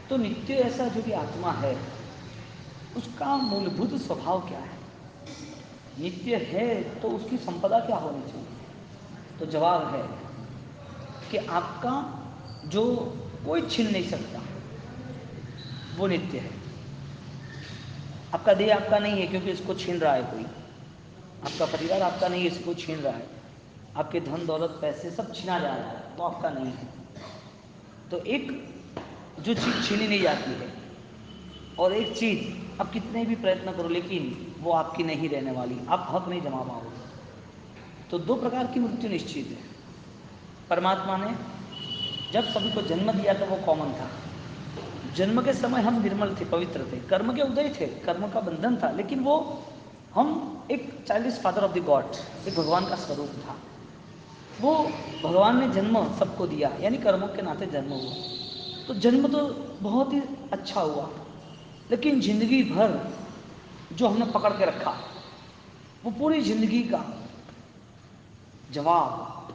तो नित्य ऐसा जो कि आत्मा है उसका मूलभूत स्वभाव क्या है? नित्य है तो उसकी संपदा क्या होनी चाहिए? तो जवाब है कि आपका जो कोई छीन नहीं सकता वो नित्य है। आपका देह आपका नहीं है क्योंकि इसको छीन रहा है कोई। आपका परिवार आपका नहीं है, इसको छीन रहा है। आपके धन दौलत पैसे सब छीना जा रहा है तो आपका नहीं है। तो एक जो चीज़ छीनी नहीं जाती है और एक चीज़ आप कितने भी प्रयत्न करो लेकिन वो आपकी नहीं रहने वाली, आप हक नहीं जमा पाओगे। तो दो प्रकार की मृत्यु निश्चित है। परमात्मा ने जब सभी को जन्म दिया था वो कॉमन था। जन्म के समय हम निर्मल थे, पवित्र थे, कर्म के उदय थे, कर्म का बंधन था, लेकिन वो हम एक child is father of the God, एक भगवान का स्वरूप था। वो भगवान ने जन्म सबको दिया, यानी कर्मों के नाते जन्म हुआ। तो जन्म तो बहुत ही अच्छा हुआ, लेकिन जिंदगी भर जो हमने पकड़ के रखा वो पूरी जिंदगी का जवाब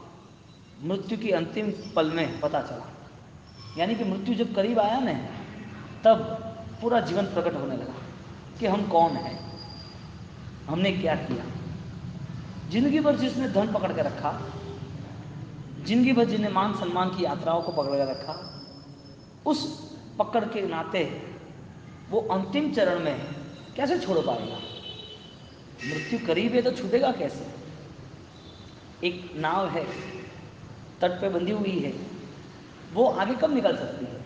मृत्यु की अंतिम पल में पता चला। यानी कि मृत्यु जब करीब आया ना तब पूरा जीवन प्रकट होने लगा कि हम कौन हैं, हमने क्या किया। जिंदगी भर जिसने धन पकड़ के रखा, जिंदगी भर जिसने मान सम्मान की यात्राओं को पकड़ के रखा, उस पकड़ के नाते वो अंतिम चरण में कैसे छोड़ पाएगा? मृत्यु करीब है तो छूटेगा कैसे? एक नाव है, तट पे बंधी हुई है, वो आगे कब निकल सकती है?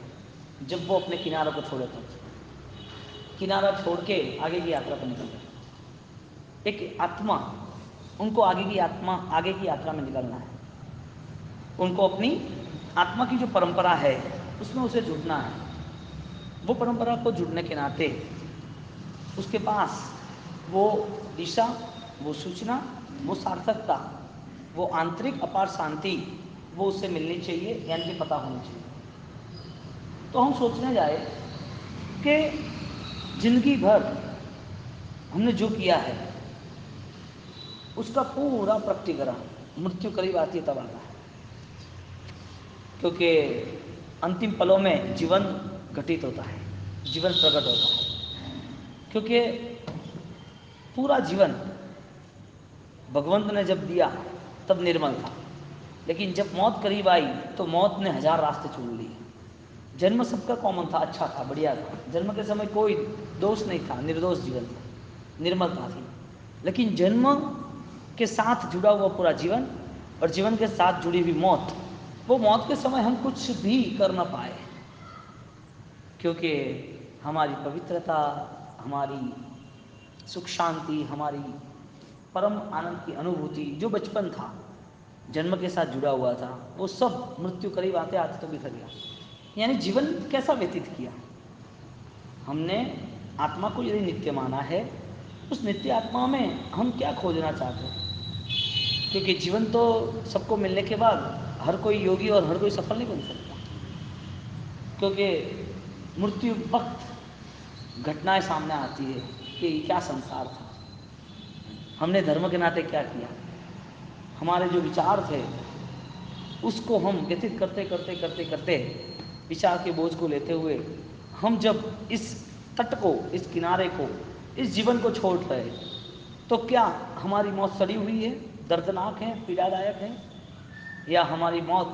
जब वो अपने किनारों को छोड़े तब। किनारा छोड़ के आगे की यात्रा पर निकल जाए। एक आत्मा, उनको आगे की यात्रा में निकलना है। उनको अपनी आत्मा की जो परंपरा है उसमें उसे जुड़ना है। वो परंपरा को जुड़ने के नाते उसके पास वो दिशा, वो सूचना, वो सार्थकता, वो आंतरिक अपार शांति वो उससे मिलनी चाहिए, यानी कि पता होनी चाहिए। तो हम सोचने जाए कि जिंदगी भर हमने जो किया है उसका पूरा प्रकटीकरण मृत्यु करीब आती है तब आता है, क्योंकि अंतिम पलों में जीवन घटित होता है, जीवन प्रकट होता है। क्योंकि पूरा जीवन भगवंत ने जब दिया तब निर्मल था, लेकिन जब मौत करीब आई तो मौत ने 1000 रास्ते चुन लिए। जन्म सबका कॉमन था, अच्छा था, बढ़िया था। जन्म के समय कोई दोष नहीं था, निर्दोष जीवन था, निर्मलता थी। लेकिन जन्म के साथ जुड़ा हुआ पूरा जीवन और जीवन के साथ जुड़ी हुई मौत, वो मौत के समय हम कुछ भी कर ना पाए, क्योंकि हमारी पवित्रता, हमारी सुख शांति, हमारी परम आनंद की अनुभूति जो बचपन था, जन्म के साथ जुड़ा हुआ था, वो सब मृत्यु करीब आते आते तो बिखर गया। यानी जीवन कैसा व्यतीत किया हमने? आत्मा को यदि नित्य माना है, उस नित्य आत्मा में हम क्या खोजना चाहते हैं? क्योंकि जीवन तो सबको मिलने के बाद हर कोई योगी और हर कोई सफल नहीं बन सकता, क्योंकि मृत्यु वक्त घटनाएं सामने आती है, कि क्या संसार था, हमने धर्म के नाते क्या किया, हमारे जो विचार थे उसको हम व्यतीत करते करते करते करते विचार के बोझ को लेते हुए हम जब इस तट को, इस किनारे को, इस जीवन को छोड़ रहे, तो क्या हमारी मौत सड़ी हुई है, दर्दनाक है, पीड़ादायक है, या हमारी मौत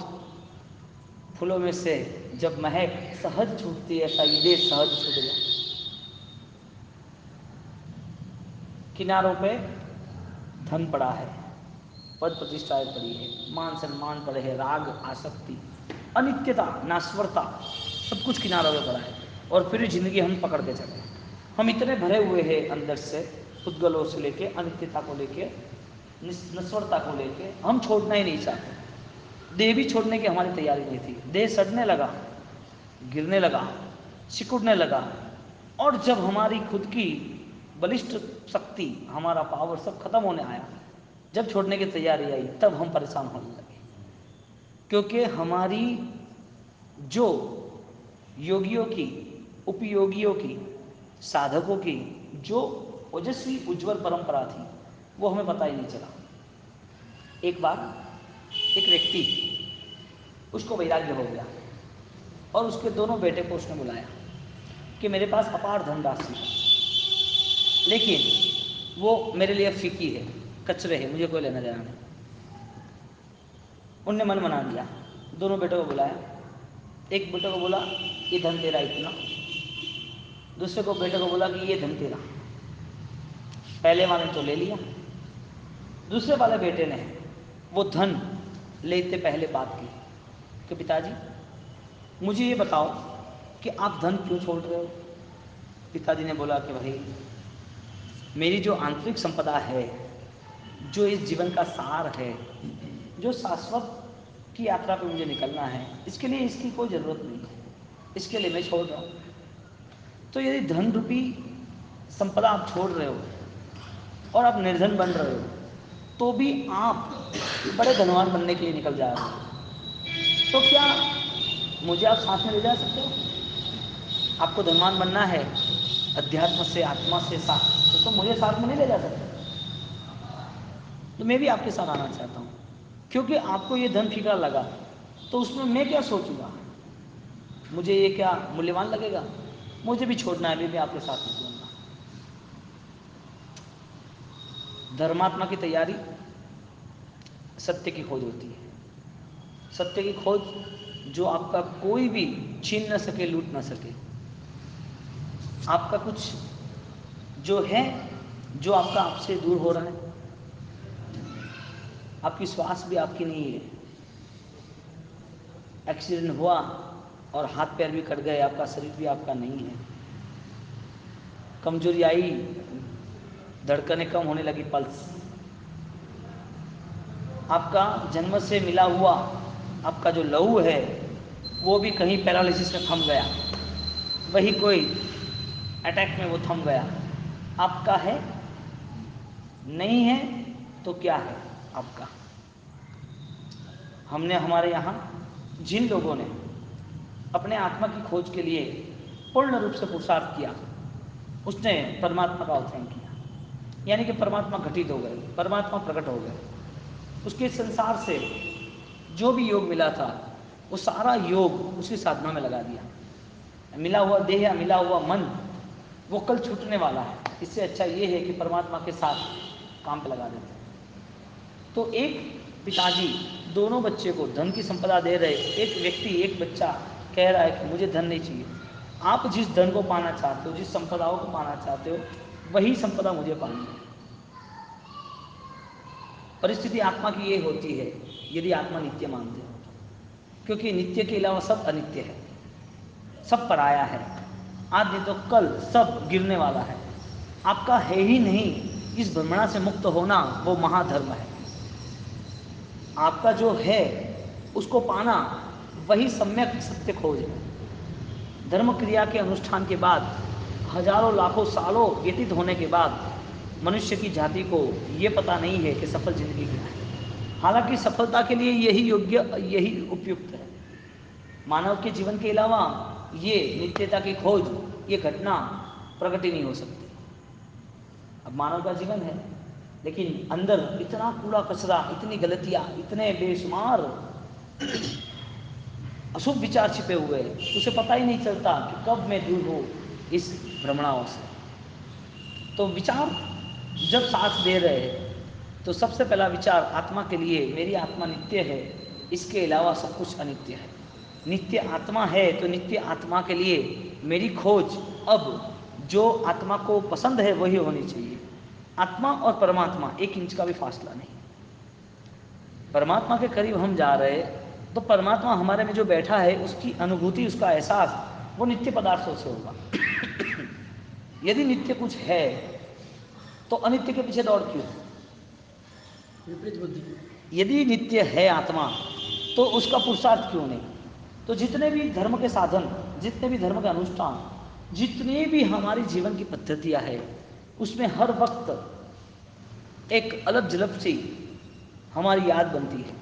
फूलों में से जब महक सहज छूटती है ऐसा ये देश सहज छूट गया। किनारों पे धन पड़ा है, पद प्रतिष्ठाएं पड़ी है, मान सम्मान पड़े है, राग आसक्ति, अनित्यता, नाश्वरता, सब कुछ किनारों पे पड़ा है, और फिर जिंदगी हम पकड़ के चले। हम इतने भरे हुए हैं अंदर से, उद्गलों से लेके, अनित्यता को लेके, नश्वरता को लेके, हम छोड़ना ही नहीं चाहते। देह भी छोड़ने की हमारी तैयारी नहीं थी। देह सड़ने लगा, गिरने लगा, सिकुड़ने लगा, और जब हमारी खुद की बलिष्ठ शक्ति, हमारा पावर सब खत्म होने आया, जब छोड़ने की तैयारी आई, तब हम परेशान होने लगे। क्योंकि हमारी जो योगियों की, उपयोगियों की, साधकों की जो ओजस्वी उज्जवल परंपरा थी, वो हमें पता ही नहीं चला। एक बार एक व्यक्ति, उसको वैराग्य हो गया, और उसके दोनों बेटे को उसने बुलाया कि मेरे पास अपार धनराशि है, लेकिन वो मेरे लिए फीकी है, कचरे है, मुझे कोई लेना देना नहीं। उनने मन मना लिया, दोनों बेटों को बुलाया। एक बेटे को बोला ये धन तेरा इतना, दूसरे को बेटे को बोला कि ये धन तेरा। पहले वाले तो ले लिया, दूसरे वाले बेटे ने वो धन लेते पहले बात की कि पिताजी मुझे ये बताओ कि आप धन क्यों छोड़ रहे हो। पिताजी ने बोला कि भाई मेरी जो आंतरिक संपदा है, जो इस जीवन का सार है, जो शाश्वत की यात्रा पे मुझे निकलना है, इसके लिए इसकी कोई ज़रूरत नहीं है, इसके लिए मैं छोड़ रहा हूँ। तो यदि धन रूपी संपदा आप छोड़ रहे हो और आप निर्धन बन रहे हो, तो भी आप बड़े धनवान बनने के लिए निकल जा रहे हो, तो क्या मुझे आप साथ में ले जा सकते हो? आपको धनवान बनना है अध्यात्म से, आत्मा से साथ, तो मुझे साथ में नहीं ले जा सकते। तो मैं भी आपके साथ आना चाहता हूँ, क्योंकि आपको ये धन फीका लगा, तो उसमें मैं क्या सोचूंगा, मुझे ये क्या मूल्यवान लगेगा? मुझे भी छोड़ना है, मैं आपके साथ निकलूंगा। धर्मात्मा की तैयारी सत्य की खोज होती है। सत्य की खोज जो आपका कोई भी छीन न सके, लूट न सके। आपका कुछ जो है, जो आपका आपसे दूर हो रहा है, आपकी श्वास भी आपकी नहीं है, एक्सीडेंट हुआ और हाथ पैर भी कट गए, आपका शरीर भी आपका नहीं है, कमजोरी आई, धड़कनें कम होने लगी, पल्स, आपका जन्म से मिला हुआ आपका जो लहू है वो भी कहीं पैरालिसिस में थम गया, वही कोई अटैक में वो थम गया। आपका है नहीं है तो क्या है आपका? हमने हमारे यहाँ जिन लोगों ने अपने आत्मा की खोज के लिए पूर्ण रूप से पुरुषार्थ किया, उसने परमात्मा का अध्ययन किया, यानी कि परमात्मा घटित हो गए, परमात्मा प्रकट हो गए। उसके संसार से जो भी योग मिला था वो सारा योग उसी साधना में लगा दिया। मिला हुआ देह या मिला हुआ मन वो कल छूटने वाला है, इससे अच्छा ये है कि परमात्मा के साथ काम पे लगा देते। तो एक पिताजी दोनों बच्चे को धन की संपदा दे रहे, एक व्यक्ति, एक बच्चा कह रहा है कि मुझे धन नहीं चाहिए। आप जिस धन को पाना चाहते हो, जिस संपदाओं को पाना चाहते हो, वही संपदा मुझे पानी है। परिस्थिति आत्मा की ये होती है यदि आत्मा नित्य मानते हो, क्योंकि नित्य के अलावा सब अनित्य है, सब पराया है, आज नहीं तो कल सब गिरने वाला है। आपका है ही नहीं, इस भ्रमणा से मुक्त होना वो महाधर्म है। आपका जो है उसको पाना वही सम्यक सत्य खोज है। धर्म क्रिया के अनुष्ठान के बाद, हजारों लाखों सालों व्यतीत होने के बाद मनुष्य की जाति को ये पता नहीं है कि सफल जिंदगी क्या है। हालांकि सफलता के लिए यही योग्य, यही उपयुक्त है। मानव के जीवन के अलावा ये नित्यता की खोज, ये घटना प्रकट ही नहीं हो सकती। अब मानव का जीवन है, लेकिन अंदर इतना कूड़ा कचरा, इतनी गलतियाँ, इतने बेशुमार अशुभ विचार छिपे हुए हैं, उसे पता ही नहीं चलता कि कब मैं दूर हो इस भ्रमणाओं से। तो विचार जब साथ दे रहे हैं तो सबसे पहला विचार आत्मा के लिए, मेरी आत्मा नित्य है, इसके अलावा सब कुछ अनित्य है। नित्य आत्मा है तो नित्य आत्मा के लिए मेरी खोज अब जो आत्मा को पसंद है वही होनी चाहिए। आत्मा और परमात्मा 1 इंच का भी फासला नहीं। परमात्मा के करीब हम जा रहे तो परमात्मा हमारे में जो बैठा है उसकी अनुभूति, उसका एहसास वो नित्य पदार्थों से होगा। यदि नित्य कुछ है तो अनित्य के पीछे दौड़ क्यों? विपरीत बुद्धि। यदि नित्य है आत्मा तो उसका पुरुषार्थ क्यों नहीं? तो जितने भी धर्म के साधन, जितने भी धर्म के अनुष्ठान, जितनी भी हमारी जीवन की पद्धतियाँ है, उसमें हर वक्त एक अलग झलक सी हमारी याद बनती है,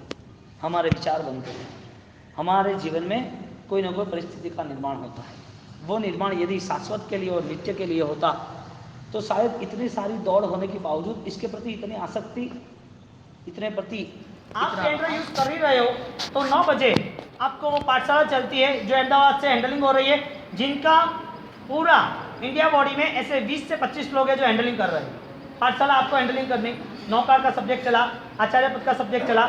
हमारे विचार बनते हैं, हमारे जीवन में कोई ना कोई परिस्थिति का निर्माण होता है। वो निर्माण यदि शाश्वत के लिए और नित्य के लिए होता तो शायद इतनी सारी दौड़ होने के बावजूद इसके प्रति इतनी आसक्ति, इतने प्रति आप कैमरा यूज कर ही रहे हो तो 9 बजे आपको वो पाठशाला चलती है जो अहमदाबाद से हैंडलिंग हो रही है, जिनका पूरा इंडिया बॉडी में ऐसे 20 से 25 लोग हैं जो हैंडलिंग कर रहे हैं। पाठशाला आपको हैंडलिंग करनी, नौकार का सब्जेक्ट चला, आचार्य पद का सब्जेक्ट चला,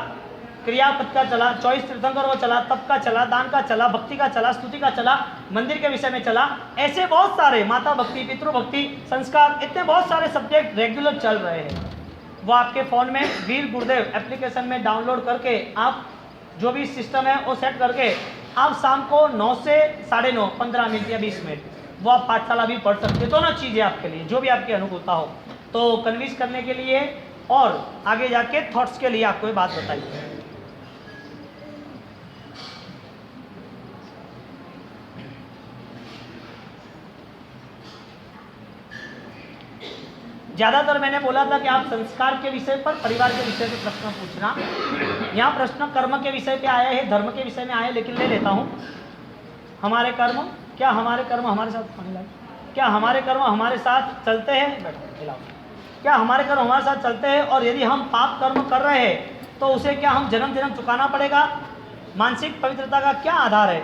क्रियापद का चला, 24 तीर्थंकर वो चला, तप का चला, दान का चला, भक्ति का चला, स्तुति का चला, मंदिर के विषय में चला, ऐसे बहुत सारे माता भक्ति, पितृभक्ति, संस्कार, इतने बहुत सारे सब्जेक्ट रेगुलर चल रहे हैं। वो आपके फ़ोन में वीर गुरुदेव एप्लीकेशन में डाउनलोड करके आप जो भी सिस्टम है वो सेट करके आप शाम को 9 से 9:30, 15 मिनट या 20 मिनट वो आप पाठशाला भी पढ़ सकते हो। दोनों चीज़ें आपके लिए जो भी आपकी अनुकूलता हो, तो कन्विंस करने के लिए और आगे जाके थॉट्स के लिए आपको ये बात बताइए। ज़्यादातर मैंने बोला था कि आप संस्कार के विषय पर, परिवार के विषय पे प्रश्न पूछना। यहाँ प्रश्न कर्म के विषय पे आया है, धर्म के विषय में आया है, लेकिन ले लेता हूँ। हमारे कर्म, क्या हमारे कर्म हमारे साथ, क्या हमारे कर्म हमारे साथ चलते हैं? बैठो, क्या हमारे कर्म हमारे साथ चलते हैं? और यदि हम पाप कर्म कर रहे हैं तो उसे क्या हम जन्म जन्म चुकाना पड़ेगा? मानसिक पवित्रता का क्या आधार है?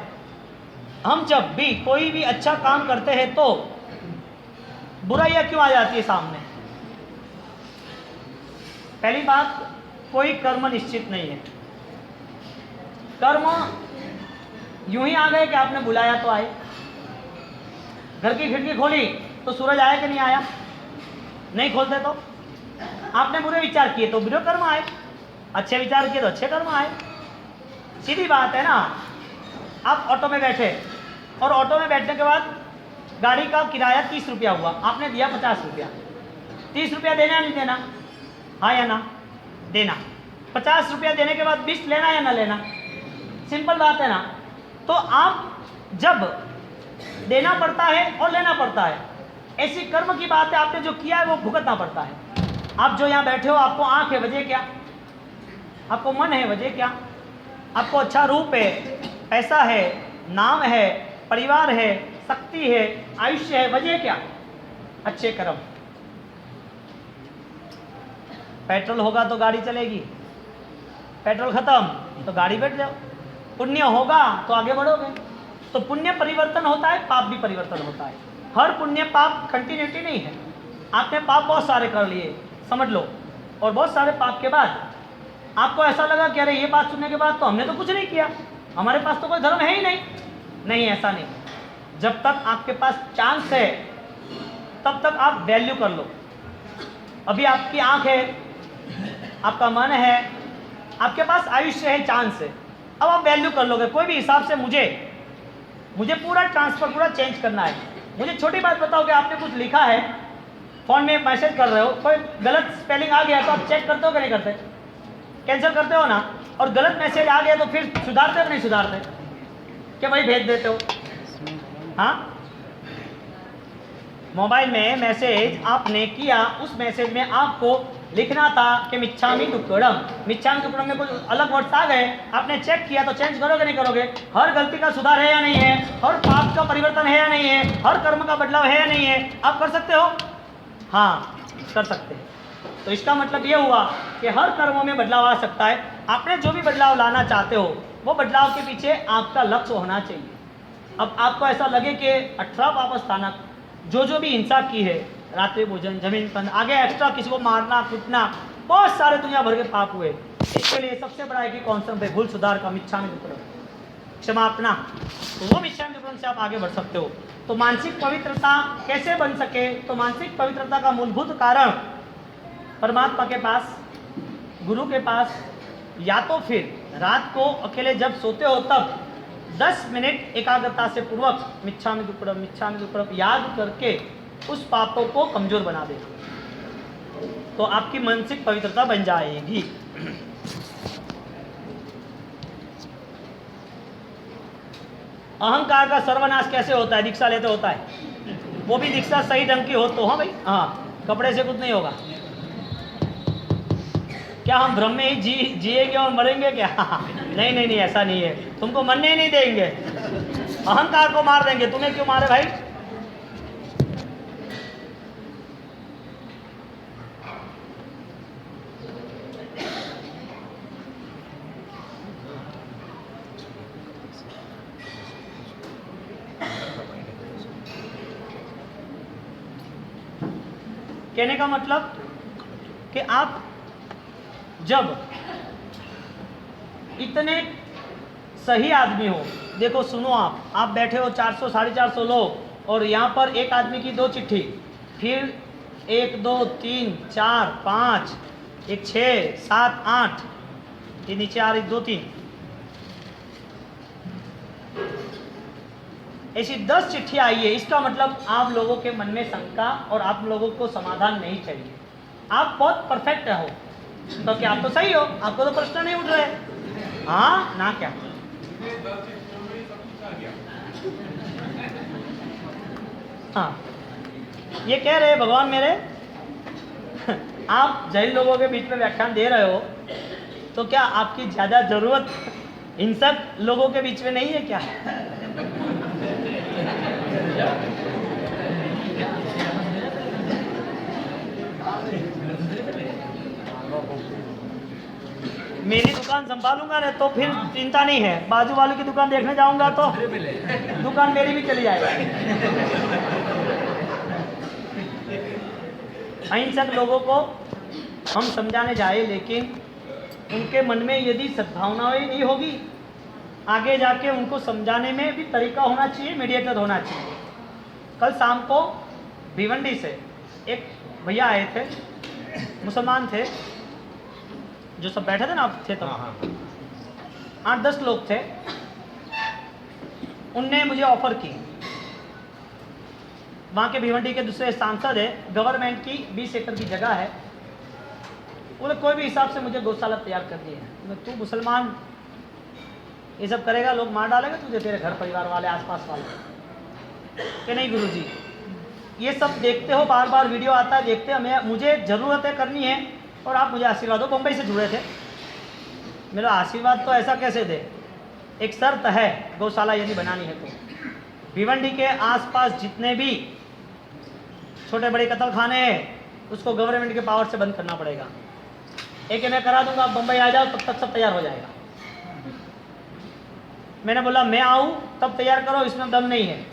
हम जब भी कोई भी अच्छा काम करते हैं तो बुराइयाँ क्यों आ जाती है सामने? पहली बात, कोई कर्म निश्चित नहीं है। कर्म यूं ही आ गए कि आपने बुलाया तो आए। घर की खिड़की खोली तो सूरज आया कि नहीं आया? नहीं खोलते तो आपने बुरे विचार किए तो बुरे कर्म आए, अच्छे विचार किए तो अच्छे कर्म आए। सीधी बात है ना। आप ऑटो में बैठे और ऑटो में बैठने के बाद गाड़ी का किराया 30 रुपया हुआ, आपने दिया 50 रुपया। 30 रुपया देना नहीं देना? हाँ या ना? देना। 50 रुपया देने के बाद 20 लेना या ना लेना? सिंपल बात है ना। तो आप जब देना पड़ता है और लेना पड़ता है, ऐसी कर्म की बात है। आपने जो किया है वो भुगतना पड़ता है। आप जो यहाँ बैठे हो, आपको आँख है, वजह क्या? आपको मन है, वजह क्या? आपको अच्छा रूप है, पैसा है, नाम है, परिवार है, शक्ति है, आयुष्य है, वजह क्या? अच्छे कर्म। पेट्रोल होगा तो गाड़ी चलेगी, पेट्रोल खत्म तो गाड़ी बैठ जाओ। पुण्य होगा तो आगे बढ़ोगे। तो पुण्य परिवर्तन होता है, पाप भी परिवर्तन होता है। हर पुण्य पाप कंटिन्यूटी नहीं है। आपने पाप बहुत सारे कर लिए समझ लो, और बहुत सारे पाप के बाद आपको ऐसा लगा कि अरे ये बात सुनने के बाद तो हमने तो कुछ नहीं किया, हमारे पास तो कोई धर्म है ही नहीं। नहीं, ऐसा नहीं। जब तक आपके पास चांस है तब तक आप वैल्यू कर लो। अभी आपकी आंख है, आपका मन है, आपके पास आयुष्य है, चांस है, अब आप वैल्यू कर लोगे। कोई भी हिसाब से मुझे पूरा ट्रांसफर, पूरा चेंज करना है। मुझे छोटी बात बताओ कि आपने कुछ लिखा है, फ़ोन में मैसेज कर रहे हो, कोई गलत स्पेलिंग आ गया तो आप चेक करते हो कि नहीं करते? कैंसिल करते हो ना। और गलत मैसेज आ गया तो फिर सुधारते हो कि नहीं सुधारते? क्या भाई भेज देते हो? हाँ, मोबाइल में मैसेज आपने किया, उस मैसेज में आपको लिखना था कि मिच्छामी दुक्कड़म। मिच्छामी दुक्कड़म में कुछ अलग वर्ड्स आ गए, आपने चेक किया तो चेंज करोगे नहीं करोगे? हर गलती का सुधार है या नहीं है? हर पाप का परिवर्तन है या नहीं है? हर कर्म का बदलाव है या नहीं है? आप कर सकते हो? हाँ। कर सकते हैं। तो इसका मतलब ये हुआ कि हर कर्मों में बदलाव आ सकता है। आपने जो भी बदलाव लाना चाहते हो वो बदलाव के पीछे आपका लक्ष्य होना चाहिए। अब आपको ऐसा लगे कि 18 पाप स्थानक जो भी हिंसा की है, रात्रि भोजन, जमीन पर आगे एक्स्ट्रा किसी को मारना कूटना, बहुत सारे दुनिया भर के पाप हुए। इसके लिए सबसे बड़ा एक ही कॉन्सेप्ट है, भूल सुधार का, मिच्छामि दुक्कडम, क्षमापना। तो वो मिच्छामि दुक्कडम से आप आगे बढ़ सकते हो। तो मानसिक पवित्रता कैसे बन सके? तो मानसिक पवित्रता का मूलभूत कारण परमात्मा के पास, गुरु के पास, या तो फिर रात को अकेले जब सोते हो तब 10 मिनट एकाग्रता से पूर्वक मिच्छामि दुक्कडम याद करके उस पापों को कमजोर बना दे, तो आपकी मानसिक पवित्रता बन जाएगी। अहंकार का सर्वनाश कैसे होता है? दीक्षा लेते होता है, वो भी दीक्षा सही ढंग की हो तो। हाँ भाई, हाँ, कपड़े से कुछ नहीं होगा। क्या हम भ्रम में ही जिएंगे और मरेंगे क्या? नहीं नहीं नहीं, ऐसा नहीं है। तुमको मरने ही नहीं देंगे, अहंकार को मार देंगे। तुम्हें क्यों मारे भाई? कहने का मतलब कि आप जब इतने सही आदमी हो, देखो सुनो, आप बैठे हो 400 450 लोग, और यहाँ पर एक आदमी की 2 चिट्ठी, फिर 1 2 3 4 5, एक 6 7 8, ये नीचे आ रही 2 3, ऐसी 10 चिट्ठी आई है। इसका मतलब आप लोगों के मन में शंका और आप लोगों को समाधान नहीं चाहिए। आप बहुत परफेक्ट हो, तो क्या आप तो सही हो, आपको तो प्रश्न नहीं उठ रहे? हाँ ना, क्या हाँ, ये कह रहे भगवान मेरे आप जैन लोगों के बीच में व्याख्यान दे रहे हो, तो क्या आपकी ज़्यादा ज़रूरत इन सब लोगों के बीच में नहीं है क्या? मेरी दुकान संभालूंगा ना तो फिर चिंता नहीं है, बाजू वाले की दुकान देखने जाऊंगा तो दुकान मेरी भी चली जाएगी। अहिंसक लोगों को हम समझाने जाए, लेकिन उनके मन में यदि सद्भावनाएं नहीं होगी, आगे जाके उनको समझाने में भी तरीका होना चाहिए, मीडिएटर होना चाहिए। कल शाम को भिवंडी से एक भैया आए थे, मुसलमान थे, जो सब बैठे थे ना, आप थे तब, 8-10 लोग थे। उनने मुझे ऑफर की, वहाँ के भिवंडी के दूसरे सांसद है, गवर्नमेंट की 20 एकड़ की जगह है, बोले कोई भी हिसाब से मुझे गौशाला तैयार कर दी है। तू मुसलमान ये सब करेगा, लोग मार डालेंगे तुझे, तेरे घर परिवार वाले, आसपास वाले। कि नहीं गुरुजी, ये सब देखते हो, बार बार वीडियो आता है, देखते हैं, मुझे ज़रूरत है, करनी है, और आप मुझे आशीर्वाद दो। मुंबई से जुड़े थे, मेरा आशीर्वाद तो ऐसा कैसे दे, एक शर्त है, गौशाला यदि बनानी है तो भिवंडी के आसपास जितने भी छोटे बड़े कत्ल खाने हैं उसको गवर्नमेंट के पावर से बंद करना पड़ेगा। एक मैं करा दूंगा, आप बम्बई आ जाओ, तब तक सब तैयार हो जाएगा। मैंने बोला मैं आऊँ तब तैयार करो, इसमें दम नहीं है।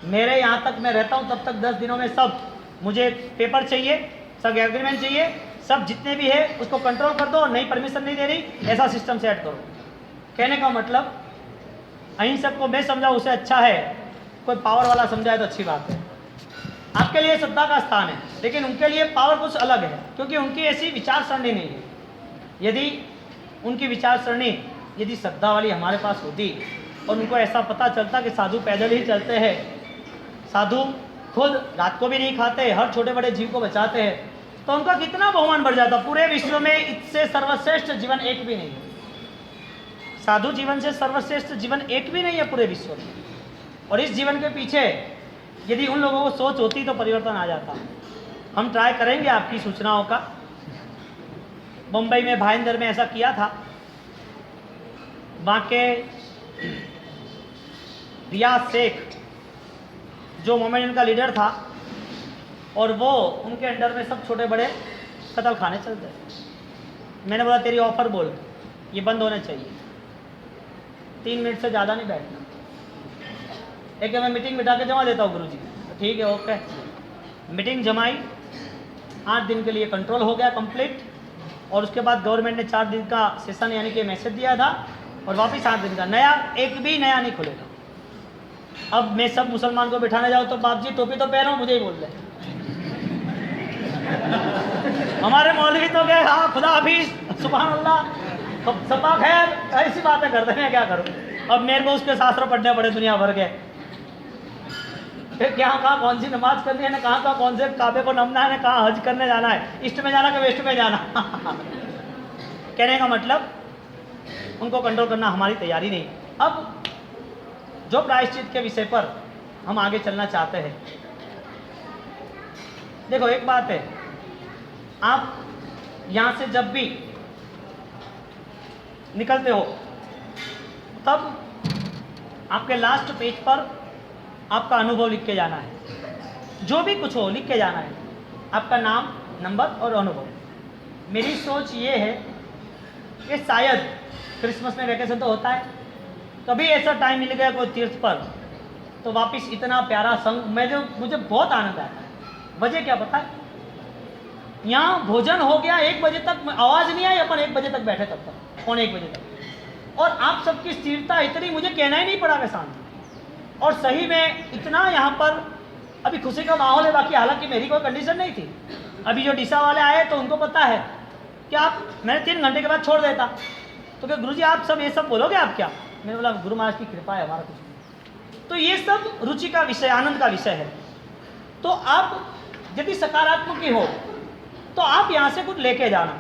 मेरे यहाँ तक मैं रहता हूँ तब तक 10 दिनों में सब, मुझे पेपर चाहिए, सब एग्रीमेंट चाहिए, सब जितने भी है उसको कंट्रोल कर दो, नहीं परमिशन नहीं दे रही, ऐसा सिस्टम सेट करो। कहने का मतलब अहिंसक को मैं समझाऊँ उसे अच्छा है, कोई पावर वाला समझाए तो अच्छी बात है। आपके लिए सत्ता का स्थान है, लेकिन उनके लिए पावर कुछ अलग है, क्योंकि उनकी ऐसी विचार सरणी नहीं है। यदि उनकी विचार सरणी यदि श्रद्धा वाली हमारे पास होती और उनको ऐसा पता चलता कि साधु पैदल ही चलते हैं, साधु खुद रात को भी नहीं खाते, हर छोटे बड़े जीव को बचाते हैं, तो उनका कितना बहुमान बढ़ जाता। पूरे विश्व में इससे सर्वश्रेष्ठ जीवन एक भी नहीं है, साधु जीवन से सर्वश्रेष्ठ जीवन एक भी नहीं है पूरे विश्व में। और इस जीवन के पीछे यदि उन लोगों को सोच होती तो परिवर्तन आ जाता। हम ट्राई करेंगे आपकी सूचनाओं का। मुंबई में भाईंदर में ऐसा किया था, वहाँ के रियाज शेख जो मोमेंट का लीडर था, और वो उनके अंडर में सब छोटे बड़े कत्ल खाने चलते हैं। मैंने बोला तेरी ऑफर बोल, ये बंद होने चाहिए, 3 मिनट से ज़्यादा नहीं बैठना। एक मैं मीटिंग बिठा के जमा देता हूँ गुरुजी, तो ठीक है ओके। मीटिंग जमाई, 8 दिन के लिए कंट्रोल हो गया कंप्लीट, और उसके बाद गवर्नमेंट ने 4 दिन का सेशन यानी कि मैसेज दिया था, और वापस 8 दिन का नया, एक भी नया नहीं खुलेगा। अब मैं सब मुसलमान को बिठाने जाऊँ तो बाप जी टोपी तो पहनो, मुझे ही बोल रहे हमारे मौलवी तो गए हाँ खुदा हाफिज सुभान अल्लाह सबा खैर, ऐसी बातें करते हैं, क्या करूँ। अब मेरे को उसके शास्त्र पढ़ने पड़े दुनिया भर के, फिर क्या कहाँ कौन सी नमाज करनी है ना, कहाँ कौन से काबे को नमना है ना, कहाँ हज करने जाना है, ईस्ट में जाना कि वेस्ट में जाना कहने का मतलब उनको कंट्रोल करना हमारी तैयारी नहीं। अब जो प्रायश्चित के विषय पर हम आगे चलना चाहते हैं, देखो एक बात है, आप यहाँ से जब भी निकलते हो तब आपके लास्ट पेज पर आपका अनुभव लिख के जाना है, जो भी कुछ हो लिख के जाना है, आपका नाम, नंबर और अनुभव। मेरी सोच ये है कि शायद क्रिसमस में वैकेशन तो होता है, कभी ऐसा टाइम मिल गया कोई तीर्थ पर तो वापस इतना प्यारा संग मुझे बहुत आनंद आता है। वजह क्या पता है, यहाँ भोजन हो गया 1 बजे तक, आवाज़ नहीं आई, अपन 1 बजे तक बैठे तब तक, 1:45 बजे तक, और आप सबकी स्थिरता इतनी, मुझे कहना ही नहीं पड़ा कि शांति, और सही में इतना यहाँ पर अभी खुशी का माहौल है। बाकी हालांकि मेरी कोई कंडीशन नहीं थी, अभी जो डिशा वाले आए तो उनको पता है कि आप, मैंने 3 घंटे के बाद छोड़ देता, तो क्या गुरुजी आप सब ये सब बोलोगे आप क्या, मैंने बोला गुरु महाराज की कृपा है, हमारा कुछ नहीं। तो ये सब रुचि का विषय, आनंद का विषय है। तो आप यदि सकारात्मक ही हो तो आप यहाँ से कुछ लेके जाना।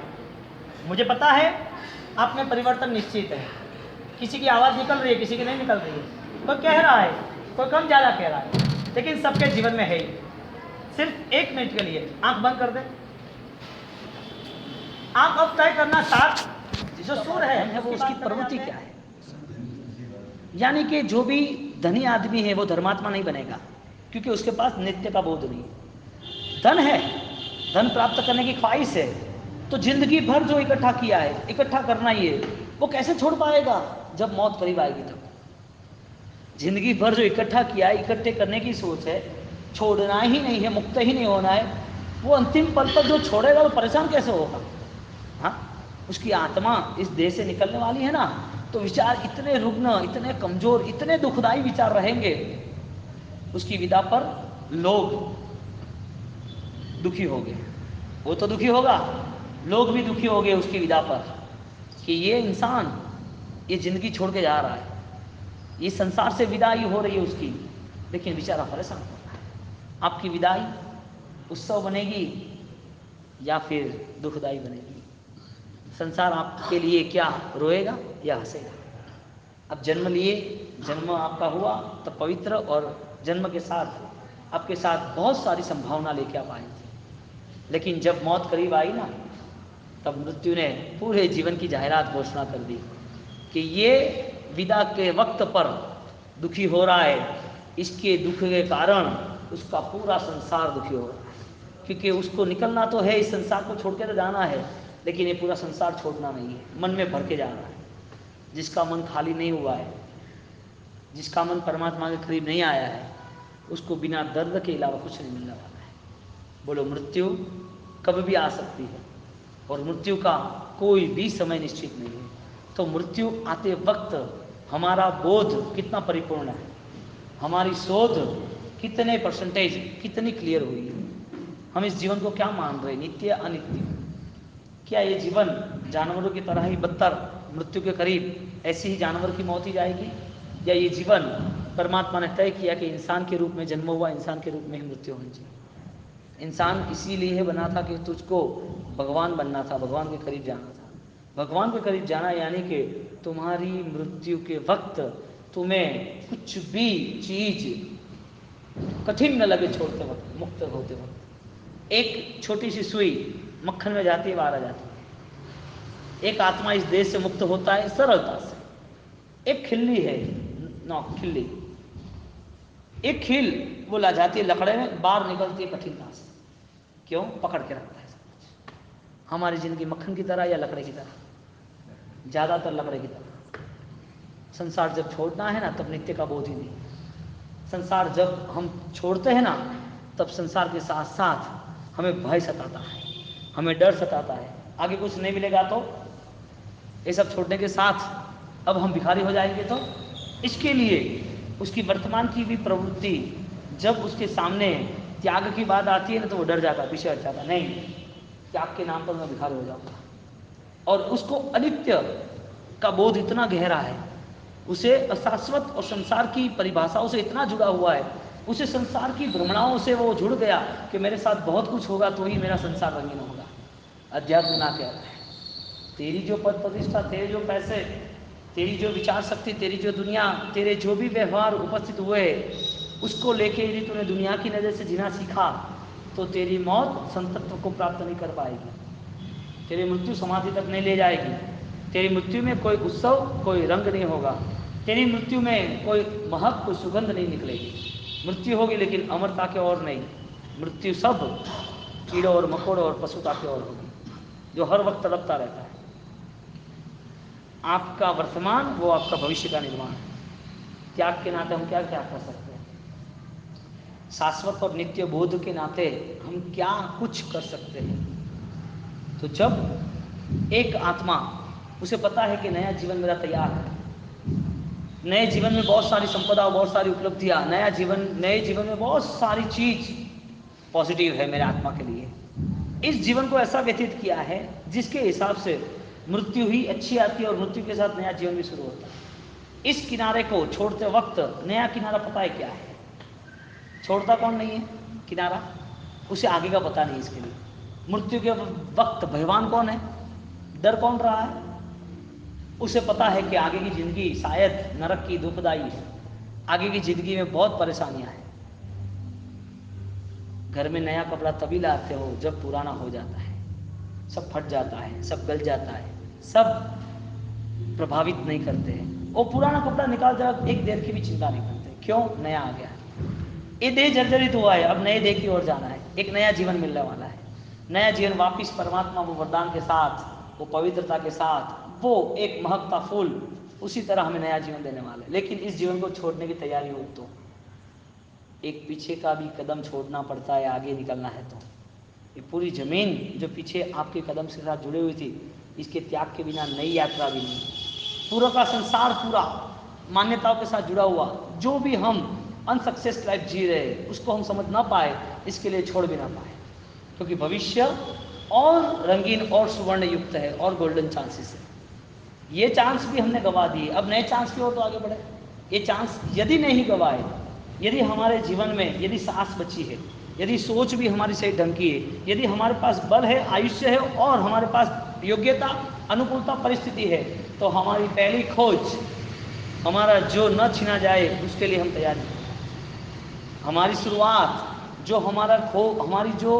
मुझे पता है आप में परिवर्तन निश्चित है, किसी की आवाज़ निकल रही है, किसी की नहीं निकल रही है, कोई कह रहा है, कोई कम ज़्यादा कह रहा है, लेकिन सबके जीवन में है ही। सिर्फ 1 मिनट के लिए आंख बंद कर दे, आंख अब तय करना साथ जो सुर है वो उसकी प्रवृत्ति क्या है। यानी कि जो भी धनी आदमी है वो धर्मात्मा नहीं बनेगा, क्योंकि उसके पास नित्य का बोध नहीं। धन है, धन प्राप्त करने की ख्वाहिश है, तो जिंदगी भर जो इकट्ठा किया है, इकट्ठा करना ही है, वो कैसे छोड़ पाएगा जब मौत करीब आएगी तब। जिंदगी भर जो इकट्ठा किया है, इकट्ठे करने की सोच है, छोड़ना ही नहीं है, मुक्त ही नहीं होना है, वो अंतिम पल पर जो छोड़ेगा वो परेशान कैसे होगा। हाँ, उसकी आत्मा इस देह से निकलने वाली है ना, तो विचार इतने रुग्ण, इतने कमजोर, इतने दुखदाई विचार रहेंगे, उसकी विदा पर लोग दुखी हो गए, वो तो दुखी होगा, लोग भी दुखी हो गए उसकी विदा पर कि ये इंसान ये जिंदगी छोड़ के जा रहा है, ये संसार से विदाई हो रही है उसकी, लेकिन बेचारा परेशान हो रहा है। आपकी विदाई उत्सव बनेगी या फिर दुखदाई बनेगी। संसार आपके लिए क्या रोएगा या हंसेगा। अब जन्म लिए, जन्म आपका हुआ तो पवित्र, और जन्म के साथ आपके साथ बहुत सारी संभावना लेके आप आए थे, लेकिन जब मौत करीब आई ना, तब मृत्यु ने पूरे जीवन की जाहिरात घोषणा कर दी कि ये विदा के वक्त पर दुखी हो रहा है, इसके दुख के कारण उसका पूरा संसार दुखी हो रहा है, क्योंकि उसको निकलना तो है, इस संसार को छोड़ के तो जाना है, लेकिन ये पूरा संसार छोड़ना नहीं है, मन में भर के जा रहा है। जिसका मन खाली नहीं हुआ है, जिसका मन परमात्मा के करीब नहीं आया है, उसको बिना दर्द के अलावा कुछ नहीं मिलने वाला है। बोलो, मृत्यु कभी भी आ सकती है, और मृत्यु का कोई भी समय निश्चित नहीं है। तो मृत्यु आते वक्त हमारा बोध कितना परिपूर्ण है, हमारी शोध कितने परसेंटेज, कितनी क्लियर हुई है, हम इस जीवन को क्या मान रहे, नित्य अनित्य। क्या ये जीवन जानवरों की तरह ही बदतर मृत्यु के करीब ऐसी ही जानवर की मौत ही जाएगी, या ये जीवन परमात्मा ने तय किया कि इंसान के रूप में जन्म हुआ, इंसान के रूप में ही मृत्यु होनी चाहिए। इंसान इसीलिए बना था कि तुझको भगवान बनना था, भगवान के करीब जाना था। भगवान के करीब जाना यानी कि तुम्हारी मृत्यु के वक्त तुम्हें कुछ भी चीज कठिन न लगे, छोड़ते वक्त, मुक्त होते वक्त। एक छोटी सी सुई मक्खन में जाती है, बाहर आ जाती है। एक आत्मा इस देश से मुक्त होता है सरलता से। एक खिल्ली है, खिल्ली, एक खिल वो ला जाती है लकड़े में, बाहर निकलती है कठिनता से। क्यों? पकड़ के रखता है सब कुछ। हमारी जिंदगी मक्खन की तरह या लकड़े की तरह? ज़्यादातर लकड़े की तरह। संसार जब छोड़ना है ना, तब नित्य का बोध ही नहीं। संसार जब हम छोड़ते हैं ना, तब संसार के साथ साथ हमें भय सताता है, हमें डर सताता है, आगे कुछ नहीं मिलेगा तो। ये सब छोड़ने के साथ अब हम भिखारी हो जाएंगे तो। इसके लिए उसकी वर्तमान की भी प्रवृत्ति, जब उसके सामने त्याग की बात आती है ना, तो वो डर जाता, पीछे हट जाता, नहीं, त्याग के नाम पर मैं भिखारी हो जाऊंगा। और उसको अनित्य का बोध इतना गहरा है, उसे अशाश्वत और संसार की परिभाषाओं से इतना जुड़ा हुआ है, उसे संसार की भ्रमणाओं से वो जुड़ गया कि मेरे साथ बहुत कुछ होगा तो ही मेरा संसार रंगीन होगा। अध्यात्म ना कह रहा है, तेरी जो पद प्रतिष्ठा, तेरे जो पैसे, तेरी जो विचार शक्ति, तेरी जो दुनिया, तेरे जो भी व्यवहार उपस्थित हुए, उसको लेके यदि तूने दुनिया की नज़र से जीना सीखा तो तेरी मौत संतत्व को प्राप्त नहीं कर पाएगी, तेरी मृत्यु समाधि तक नहीं ले जाएगी, तेरी मृत्यु में कोई उत्सव, कोई रंग नहीं होगा, तेरी मृत्यु में कोई महक, कोई सुगंध नहीं निकलेगी। मृत्यु होगी लेकिन अमरता के और नहीं। मृत्यु सब कीड़ों और मकोड़ों और पशुता की ओर होगी, जो हर वक्त तड़पता रहता है। आपका वर्तमान वो आपका भविष्य का निर्माण है। त्याग के नाते हम क्या क्या कर सकते हैं? शाश्वत और नित्य बोध के नाते हम क्या कुछ कर सकते हैं? तो जब एक आत्मा, उसे पता है कि नया जीवन मेरा तैयार है, नए जीवन में बहुत सारी संपदा, बहुत सारी उपलब्धियां, नए जीवन में बहुत सारी चीज पॉजिटिव है मेरे आत्मा के लिए, इस जीवन को ऐसा व्यतीत किया है जिसके हिसाब से मृत्यु ही अच्छी आती है और मृत्यु के साथ नया जीवन भी शुरू होता है। इस किनारे को छोड़ते वक्त नया किनारा पता है क्या है? छोड़ता कौन नहीं है किनारा? उसे आगे का पता नहीं। इसके लिए मृत्यु के वक्त भयवान कौन है, डर कौन रहा है? उसे पता है कि आगे की जिंदगी शायद नरक की, दुखदाई है, आगे की जिंदगी में बहुत परेशानियां हैं। घर में नया कपड़ा तभी लाते हो जब पुराना हो जाता है, सब फट जाता है, सब गल जाता है, सब प्रभावित नहीं करते हैं। वो पुराना कपड़ा निकाल कर एक देर की भी चिंता नहीं करते, क्यों? नया आ गया है, ये देह जर्जरित हुआ है, अब नए देह की ओर जाना है, एक नया जीवन मिलने वाला है। नया जीवन वापिस परमात्मा वो वरदान के साथ, वो पवित्रता के साथ, वो एक महकता फूल, उसी तरह हमें नया जीवन देने वाला है। लेकिन इस जीवन को छोड़ने की तैयारी हो तो एक पीछे का भी कदम छोड़ना पड़ता है, आगे निकलना है तो। ये पूरी जमीन जो पीछे आपके कदम के साथ जुड़ी हुई थी, इसके त्याग के बिना नई यात्रा भी नहीं। पूरा का संसार पूरा मान्यताओं के साथ जुड़ा हुआ, जो भी हम अनसक्सेस लाइफ जी रहे उसको हम समझ ना पाए, इसके लिए छोड़ भी ना पाए, क्योंकि भविष्य और रंगीन और सुवर्ण युक्त है और गोल्डन चांसेस है। ये चांस भी हमने गंवा दिए, अब नए चांस की ओर तो आगे बढ़े। ये चांस यदि नहीं गंवाए, यदि हमारे जीवन में यदि सांस बची है, यदि सोच भी हमारी सही ढंग की है, यदि हमारे पास बल है, आयुष्य है और हमारे पास योग्यता, अनुकूलता, परिस्थिति है, तो हमारी पहली खोज, हमारा जो न छीना जाए उसके लिए हम तैयारी करें। हमारी शुरुआत, जो हमारी जो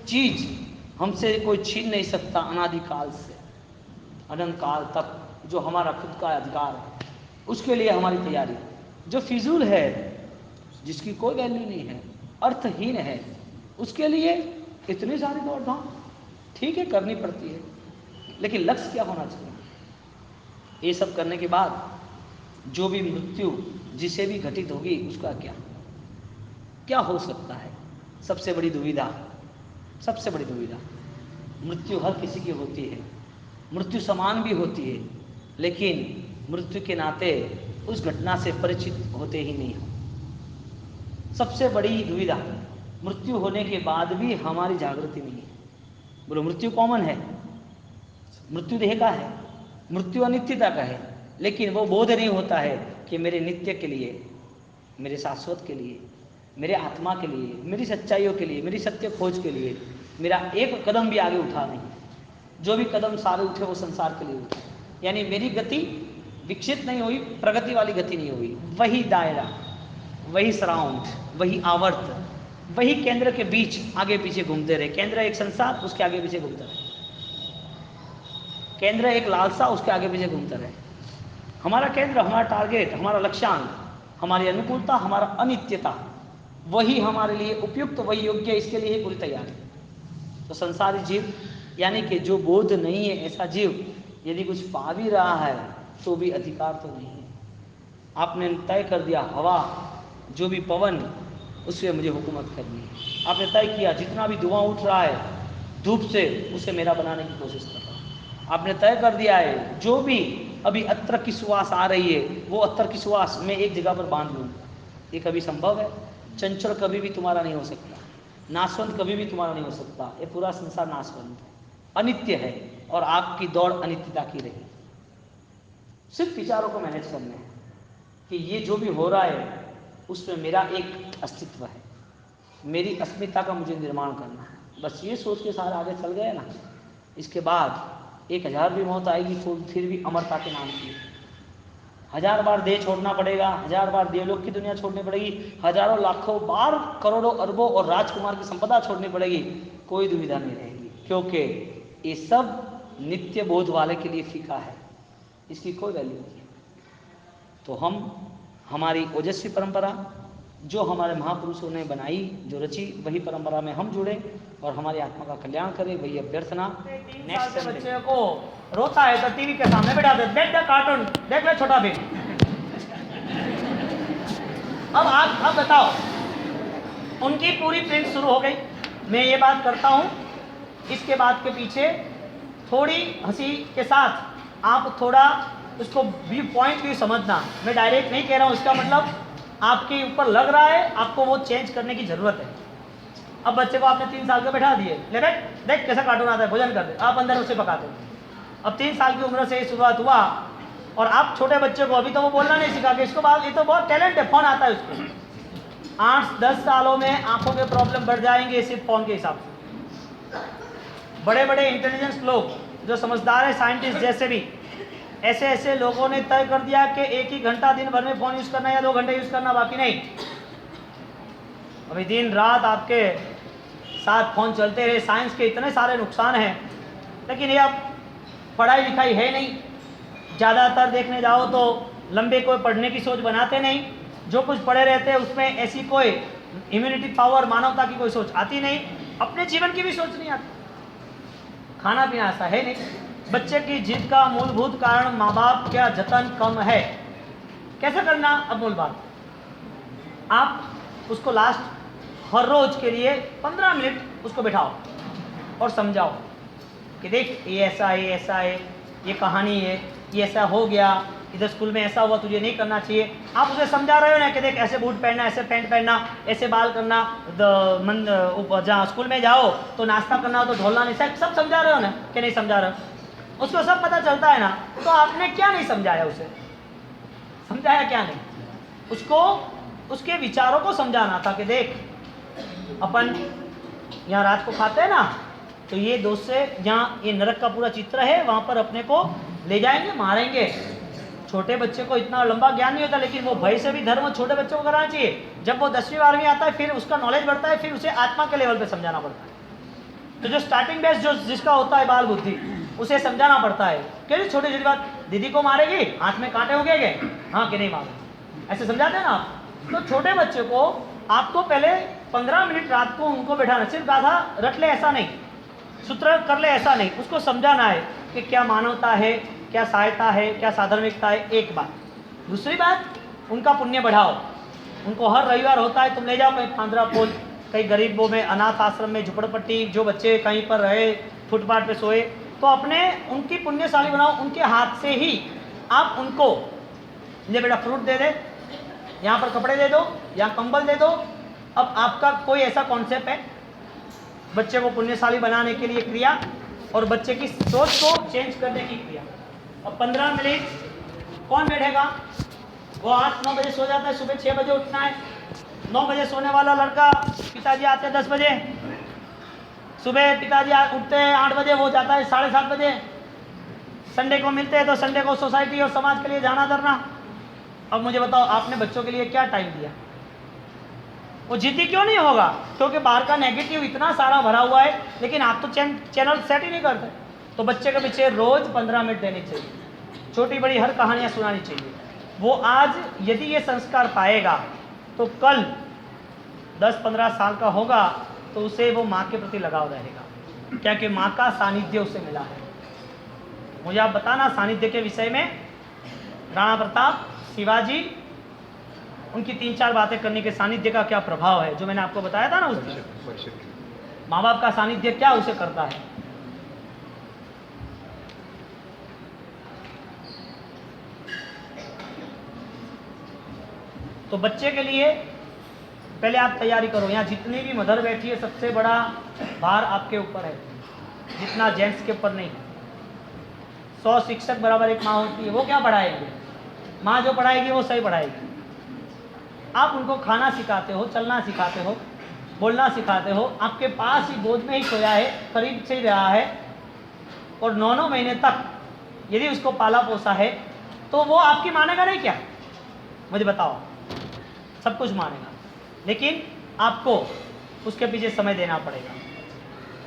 चीज हमसे कोई छीन नहीं सकता, अनादिकाल से अनंत काल तक जो हमारा खुद का अधिकार है, उसके लिए हमारी तैयारी। जो फिजूल है, जिसकी कोई वैल्यू नहीं है, अर्थहीन है, उसके लिए इतनी सारी दौड़-धाम ठीक है करनी पड़ती है, लेकिन लक्ष्य क्या होना चाहिए? ये सब करने के बाद जो भी मृत्यु जिसे भी घटित होगी, उसका क्या हो सकता है? सबसे बड़ी दुविधा, मृत्यु हर किसी की होती है, मृत्यु समान भी होती है, लेकिन मृत्यु के नाते उस घटना से परिचित होते ही नहीं हो। सबसे बड़ी दुविधा, मृत्यु होने के बाद भी हमारी जागृति नहीं है। बोलो, मृत्यु कॉमन है, मृत्यु देह का है, मृत्यु अनित्यता का है, लेकिन वो बोध नहीं होता है कि मेरे नित्य के लिए, मेरे शाश्वत के लिए, मेरे आत्मा के लिए, मेरी सच्चाइयों के लिए, मेरी सत्य खोज के लिए मेरा एक कदम भी आगे उठा नहीं। जो भी कदम सारे उठे वो संसार के लिए उठे, यानी मेरी गति विकसित नहीं हुई, प्रगति वाली गति नहीं हुई। वही दायरा, वही सराउंड, वही आवर्त, वही केंद्र के बीच आगे पीछे घूमते रहे। केंद्र एक संसार, उसके आगे पीछे घूमता रहे। केंद्र एक लालसा, उसके आगे पीछे घूमता रहे। हमारा केंद्र, हमारा टारगेट, हमारा लक्ष्यांक, हमारी अनुकूलता, हमारा अनित्यता, वही हमारे लिए उपयुक्त, वही योग्य, इसके लिए ही पूरी तैयारी। तो संसारी जीव यानी कि जो बोध नहीं है ऐसा जीव यदि कुछ पा भी रहा है तो भी अधिकार तो नहीं है। आपने तय कर दिया हवा जो भी पवन उस पर मुझे हुकूमत करनी है। आपने तय किया जितना भी धुआं उठ रहा है धूप से उसे मेरा बनाने की कोशिश कर रहा हूँ। आपने तय कर दिया है जो भी अभी अत्तर की सुवास आ रही है वो अत्तर की सुवास मैं एक जगह पर बांध लूँ। ये कभी संभव है? चंचल कभी भी तुम्हारा नहीं हो सकता, नाशवंत कभी भी तुम्हारा नहीं हो सकता। ये पूरा संसार नाशवंत है, अनित्य है और आपकी दौड़ अनित्यता की रही। सिर्फ विचारों को मैनेज करने हैं कि ये जो भी हो रहा है उसमें मेरा एक अस्तित्व है, मेरी अस्मिता का मुझे निर्माण करना है। बस ये सोच के सारे आगे चल गए ना, इसके बाद 1000 भी मौत आएगी तो फिर भी अमरता के नाम की 1000 बार देह छोड़ना पड़ेगा, 1000 बार देवलोक की दुनिया छोड़नी पड़ेगी, हजारों लाखों बार करोड़ों अरबों और राजकुमार की संपदा छोड़नी पड़ेगी, कोई दुविधा नहीं रहेगी, क्योंकि ये सब नित्य बोध वाले के लिए फीका है, इसकी कोई वैल्यू नहीं है। तो हम हमारी ओजस्वी परंपरा जो हमारे महापुरुषों ने बनाई, जो रची, वही परंपरा में हम जुड़े और हमारी आत्मा का कल्याण करें, वही अभ्यर्थना। 3 साल के बच्चे को रोता है तो टीवी के सामने बैठा दे, देख दे कार्टून, देख ले छोटा भीम। अब बताओ, उनकी पूरी प्रिंट शुरू हो गई। मैं ये बात करता हूँ, इसके बाद के पीछे थोड़ी हंसी के साथ आप थोड़ा उसको व्यू पॉइंट भी समझना। मैं डायरेक्ट नहीं कह रहा हूँ, इसका मतलब आपके ऊपर लग रहा है, आपको वो चेंज करने की ज़रूरत है। अब बच्चे को आपने 3 साल के बैठा दिए, ले बैठ देख कैसा कार्टून आता है, भोजन कर दे, आप अंदर उसे पकाते हैं। अब 3 साल की उम्र से शुरुआत हुआ और आप छोटे बच्चे को अभी तो वो बोलना नहीं सिखा के, इसको बाद ये तो बहुत टैलेंट है, फ़ोन आता है उसको। 8-10 सालों में आंखों के प्रॉब्लम बढ़ जाएंगे सिर्फ फ़ोन के हिसाब से। बड़े बड़े इंटेलिजेंस लोग जो समझदार है, साइंटिस्ट जैसे भी, ऐसे लोगों ने तय कर दिया कि 1 ही घंटा दिन भर में फ़ोन यूज़ करना या 2 घंटे यूज़ करना, बाकी नहीं। अभी दिन रात आपके साथ फ़ोन चलते रहे। साइंस के इतने सारे नुकसान हैं, लेकिन ये अब पढ़ाई लिखाई है नहीं। ज़्यादातर देखने जाओ तो लंबे कोई पढ़ने की सोच बनाते नहीं, जो कुछ पढ़े रहते हैं उसमें ऐसी कोई इम्यूनिटी पावर, मानवता की कोई सोच आती नहीं, अपने जीवन की भी सोच नहीं आती। खाना पीना ऐसा है नहीं। बच्चे की जिद का मूलभूत कारण माँ बाप का जतन कम है। कैसे करना? अब मूल बात, आप उसको लास्ट हर रोज के लिए 15 मिनट उसको बिठाओ और समझाओ कि देख ये ऐसा है, ये ऐसा है, ये कहानी है, ये ऐसा हो गया, इधर स्कूल में ऐसा हुआ, तुझे नहीं करना चाहिए। आप उसे समझा रहे हो ना कि देख ऐसे बूट पहनना, ऐसे पैंट पहनना, ऐसे बाल करना, जहाँ स्कूल में जाओ तो नाश्ता करना हो तो ढोलना नहीं, सब समझा रहे हो ना कि नहीं समझा रहे हो? उसको सब पता चलता है ना, तो आपने क्या नहीं समझाया? उसे समझाया क्या नहीं? उसको उसके विचारों को समझाना था कि देख अपन यहाँ रात को खाते हैं ना, तो ये दोस्त से जहाँ ये नरक का पूरा चित्र है वहाँ पर अपने को ले जाएंगे, मारेंगे। छोटे बच्चे को इतना लंबा ज्ञान नहीं होता, लेकिन वो भय से भी धर्म छोटे बच्चों को कराना चाहिए। जब वो 10वीं 12वीं आता है फिर उसका नॉलेज बढ़ता है, फिर उसे आत्मा के लेवल पे समझाना पड़ता है। तो जो स्टार्टिंग बेस जो जिसका होता है बाल बुद्धि, उसे समझाना पड़ता है कि छोटी छोटी बात, दीदी को मारेगी, हाथ में कांटे हो गए, हाँ कि नहीं मारे, ऐसे समझाते हैं ना आप। तो छोटे बच्चे को आपको पहले 15 मिनट रात को उनको बैठाना, सिर्फ गाधा रट ले ऐसा नहीं, सूत्र कर ले ऐसा नहीं, उसको समझाना है कि क्या मानवता है, क्या सहायता है, क्या साधर्मिकता है। एक बात। दूसरी बात, उनका पुण्य बढ़ाओ। उनको हर रविवार होता है, तुम ले जाओ कहीं फांदरा पोल, कहीं गरीबों में, अनाथ आश्रम में, झुपड़पट्टी, जो बच्चे कहीं पर रहे, फुटपाथ पे सोए, तो अपने उनकी पुण्यशाली बनाओ। उनके हाथ से ही आप उनको, ले बेटा फ्रूट दे दे, यहाँ पर कपड़े दे दो, यहाँ कंबल दे दो। अब आपका कोई ऐसा कॉन्सेप्ट है बच्चे को पुण्यशाली बनाने के लिए क्रिया, और बच्चे की सोच को चेंज करने की क्रिया। अब 15 मिनट कौन बैठेगा? वो 8-9 बजे सो जाता है, सुबह 6 बजे उठना है। 9 बजे सोने वाला लड़का, पिताजी आते हैं 10 बजे, सुबह पिताजी उठते हैं 8 बजे, वो जाता है 7:30 बजे। संडे को मिलते हैं तो संडे को सोसाइटी और समाज के लिए जाना करना। अब मुझे बताओ, आपने बच्चों के लिए क्या टाइम दिया? वो जिद्दी क्यों नहीं होगा? क्योंकि बाहर का नेगेटिव इतना सारा भरा हुआ है, लेकिन आप तो चैनल सेट ही नहीं करते। तो बच्चे के पीछे रोज 15 मिनट देने चाहिए, छोटी बड़ी हर कहानियाँ सुनानी चाहिए। वो आज यदि ये संस्कार पाएगा तो कल 10-15 साल का होगा तो उसे वो माँ के प्रति लगाव रहेगा। क्या कि माँ का सानिध्य उसे मिला है। मुझे आप बताना सानिध्य के विषय में, राणा प्रताप, शिवाजी, उनकी 3-4 बातें करने के सानिध्य का क्या प्रभाव है, जो मैंने आपको बताया था ना उस दिन। माँ बाप का सानिध्य क्या उसे करता है। तो बच्चे के लिए पहले आप तैयारी करो। यहाँ जितनी भी मदर बैठी है, सबसे बड़ा भार आपके ऊपर है, जितना जेंट्स के ऊपर नहीं। 100 शिक्षक बराबर एक माँ होती है, वो क्या पढ़ाएगी? माँ जो पढ़ाएगी वो सही पढ़ाएगी। आप उनको खाना सिखाते हो, चलना सिखाते हो, बोलना सिखाते हो, आपके पास ही गोद में ही सोया है, करीब से ही रहा है, और 9-9 महीने तक यदि उसको पाला पोसा है, तो वो आपकी मानेगा नहीं क्या? मुझे बताओ। सब कुछ मानेगा, लेकिन आपको उसके पीछे समय देना पड़ेगा।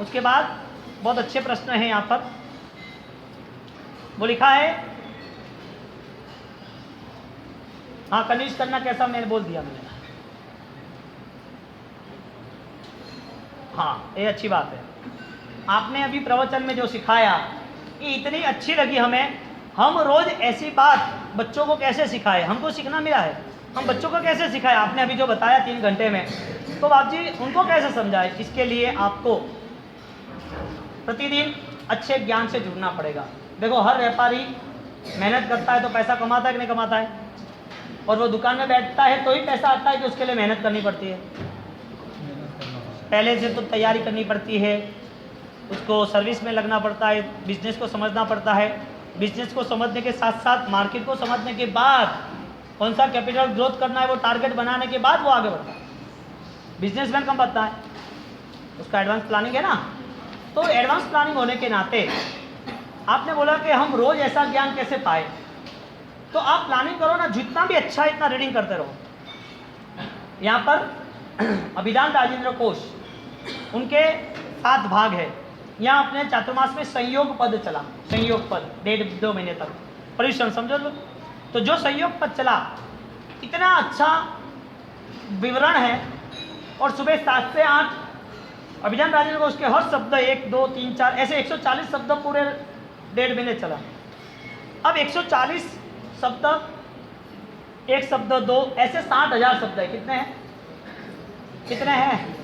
उसके बाद बहुत अच्छे प्रश्न हैं यहाँ पर। वो लिखा है, हाँ, कन्विंस करना कैसा, मैंने बोल दिया मैंने। हाँ, ये अच्छी बात है। आपने अभी प्रवचन में जो सिखाया, ये इतनी अच्छी लगी हमें। हम रोज ऐसी बात बच्चों को कैसे सिखाए, हमको सीखना मिला है, हम बच्चों को कैसे सिखाए। आपने अभी जो बताया 3 घंटे में, तो बाप जी उनको कैसे समझाए। इसके लिए आपको प्रतिदिन अच्छे ज्ञान से जुड़ना पड़ेगा। देखो, हर व्यापारी मेहनत करता है तो पैसा कमाता है कि नहीं कमाता है, और वो दुकान में बैठता है तो ही पैसा आता है कि उसके लिए मेहनत करनी पड़ती है। पहले से तो तैयारी करनी पड़ती है, उसको सर्विस में लगना पड़ता है, बिजनेस को समझना पड़ता है। बिजनेस को समझने के साथ साथ मार्केट को समझने के बाद कौन सा कैपिटल ग्रोथ करना है, वो टारगेट बनाने के बाद वो आगे बढ़ता है। बिजनेसमैन कम बनता है, उसका एडवांस प्लानिंग है ना। तो एडवांस प्लानिंग होने के नाते आपने बोला कि हम रोज ऐसा ज्ञान कैसे पाए, तो आप प्लानिंग करो ना, जितना भी अच्छा इतना रीडिंग करते रहो। यहाँ पर अभिधान राजेंद्र कोश, उनके 7 भाग है। यहाँ अपने चातुर्मास में संयोग पद चला, संयोग पद 1.5-2 महीने तक परिश्रम समझो लो। तो जो संयोग पद चला, इतना अच्छा विवरण है, और सुबह 7 से 8 अभिधान राजेंद्र कोश के हर शब्द 1, 2, 3, 4 ऐसे 140 शब्द पूरे 1.5 महीने चला। अब 140 शब्द, 1 शब्द 2, ऐसे 60,000 शब्द है। कितने हैं? कितने हैं?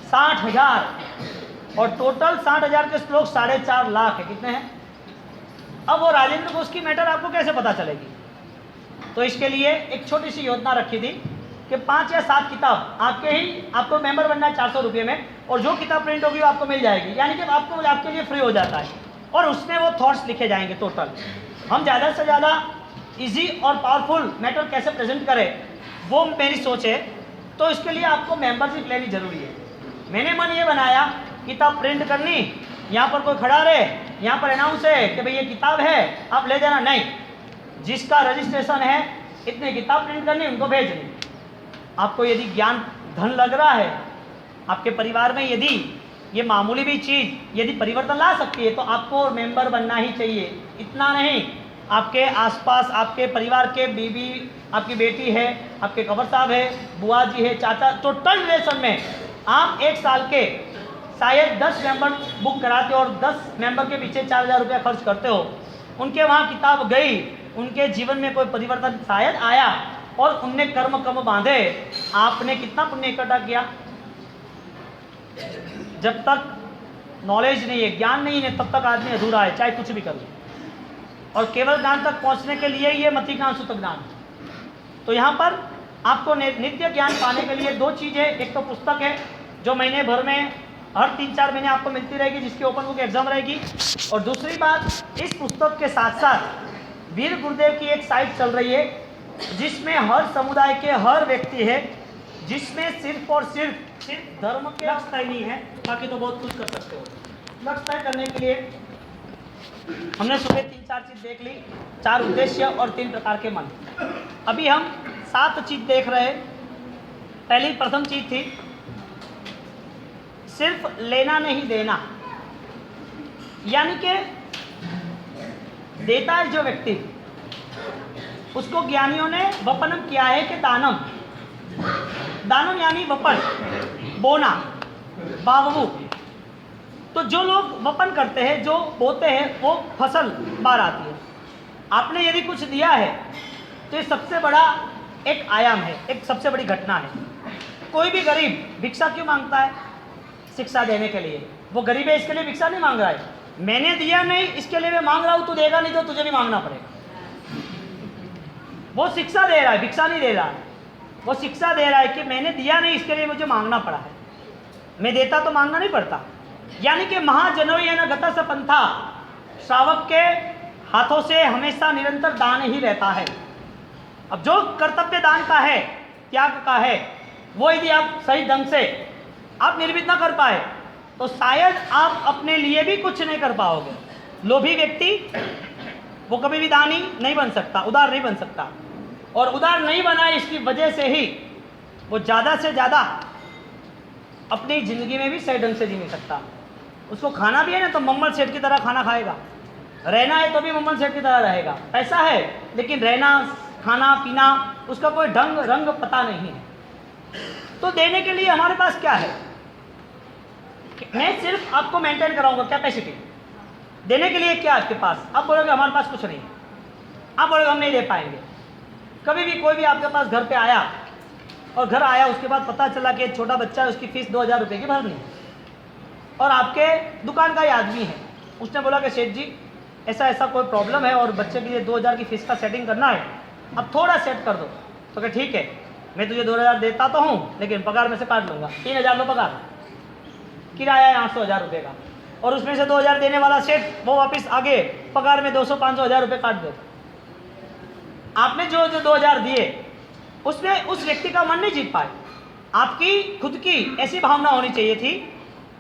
60,000। और टोटल 60,000 के श्लोक 4.5 लाख है। कितने हैं? अब वो राजेंद्र कोश की मैटर आपको कैसे पता चलेगी? तो इसके लिए एक छोटी सी योजना रखी थी कि 5 या 7 किताब आपको मेंबर बनना है 400 रुपये में, और जो किताब प्रिंट होगी वो आपको मिल जाएगी, यानी कि आपको आपके लिए फ्री हो जाता है। और उसमें वो थॉट्स लिखे जाएंगे टोटल। हम ज़्यादा से ज़्यादा इजी और पावरफुल मैटर कैसे प्रेजेंट करें, वो मेरी सोच है। तो इसके लिए आपको मेंबरशिप लेनी जरूरी है। मैंने मन ये बनाया, किताब प्रिंट करनी, यहाँ पर कोई खड़ा रहे, यहाँ पर अनाउंस है कि भाई ये किताब है, आप ले जाना। नहीं, जिसका रजिस्ट्रेशन है, इतने किताब प्रिंट करनी, उनको भेजनी। आपको यदि ज्ञान धन लग रहा है, आपके परिवार में यदि ये मामूली भी चीज़ यदि परिवर्तन ला सकती है, तो आपको मेंबर बनना ही चाहिए। इतना नहीं, आपके आसपास आपके परिवार के बीवी, आपकी बेटी है, आपके कबर साहब है, बुआ जी है, चाचा, टोटल रिलेशन में आप 1 साल के शायद 10 मेंबर बुक कराते हो और 10 मेंबर के पीछे 4,000 रुपया खर्च करते हो। उनके वहाँ किताब गई, उनके जीवन में कोई परिवर्तन शायद आया, और उनने कर्म कम बांधे। आपने कितना पुण्य इकट्ठा किया? जब तक नॉलेज नहीं है, ज्ञान नहीं है, तब तक आदमी अधूरा है, चाहे कुछ भी कर ले। और केवल ज्ञान तक पहुंचने के लिए ये मति ज्ञान सुत ज्ञान। तो यहाँ पर आपको नित्य ज्ञान पाने के लिए 2 चीज़ें, एक तो पुस्तक है जो महीने भर में हर 3-4 महीने आपको मिलती रहेगी, जिसकी ओपन बुक एग्जाम रहेगी। और दूसरी बात, इस पुस्तक के साथ साथ वीर गुरुदेव की एक साइट चल रही है, जिसमें हर समुदाय के हर व्यक्ति है, जिसमें सिर्फ और सिर्फ धर्म के लक्ष्य तय नहीं है, बाकी तो बहुत कुछ कर सकते हो। लक्ष्य तय करने के लिए हमने सुबह 3-4 चीज़ देख ली, 4 उद्देश्य और 3 प्रकार के मन। अभी हम 7 चीज़ देख रहे हैं। पहली प्रथम चीज़ थी सिर्फ लेना नहीं देना, यानी कि देता है जो व्यक्ति, उसको ज्ञानियों ने वपनम किया है कि दानम, दानम यानी वपन, बोना, बावू। तो जो लोग वपन करते हैं, जो बोते हैं, वो फसल बाहर आती है। आपने यदि कुछ दिया है तो ये सबसे बड़ा एक आयाम है, एक सबसे बड़ी घटना है। कोई भी गरीब भिक्षा क्यों मांगता है? शिक्षा देने के लिए। वो गरीब है इसके लिए भिक्षा नहीं मांग रहा है, मैंने दिया नहीं इसके लिए मैं मांग रहा हूँ, तू देगा नहीं तो तुझे भी मांगना पड़ेगा। वो शिक्षा दे रहा है, भिक्षा नहीं दे रहा है। वो शिक्षा दे रहा है कि मैंने दिया नहीं इसके लिए मुझे मांगना पड़ा है, मैं देता तो मांगना नहीं पड़ता। यानी कि महाजनो ये न गता स पंथा, श्रावक के हाथों से हमेशा निरंतर दान ही रहता है। अब जो कर्तव्य दान का है, त्याग का है, वो यदि आप सही ढंग से आप निर्मित ना कर पाए तो शायद आप अपने लिए भी कुछ नहीं कर पाओगे। लोभी व्यक्ति वो कभी भी दानी नहीं बन सकता, उदार नहीं बन सकता, और उदार नहीं बना इसकी वजह से ही वो ज़्यादा से ज़्यादा अपनी ज़िंदगी में भी सही ढंग से जी नहीं सकता। उसको खाना भी है ना तो मम्मल सेठ की तरह खाना खाएगा, रहना है तो भी मम्मल सेठ की तरह रहेगा। पैसा है लेकिन रहना, खाना पीना, उसका कोई ढंग रंग पता नहीं है। तो देने के लिए हमारे पास क्या है? मैं सिर्फ आपको मेंटेन कराऊंगा कैपेसिटी। देने के लिए क्या आपके पास? आप बोलोगे हमारे पास कुछ नहीं है, आप बोलोगे हम नहीं दे पाएंगे। कभी भी कोई भी आपके पास घर पे आया और घर आया उसके बाद पता चला कि एक छोटा बच्चा है, उसकी फीस 2000 रुपये की भरनी है, और आपके दुकान का ही आदमी है, उसने बोला कि सेठ जी ऐसा ऐसा कोई प्रॉब्लम है और बच्चे के लिए 2000 की फीस का सेटिंग करना है, अब थोड़ा सेट कर दो। तो क्या ठीक है, मैं तुझे 2000 देता तो हूँ लेकिन पगार में से काट लूँगा, 3000 लो पगार, किराया है 800-1000 रुपये का, और उसमें से 2000 देने वाला सेठ वो वापस आगे पगार में 200-500-1000 रुपये काट दो। आपने जो 2000 दिए उसमें उस व्यक्ति का मन नहीं जीत पाए। आपकी खुद की ऐसी भावना होनी चाहिए थी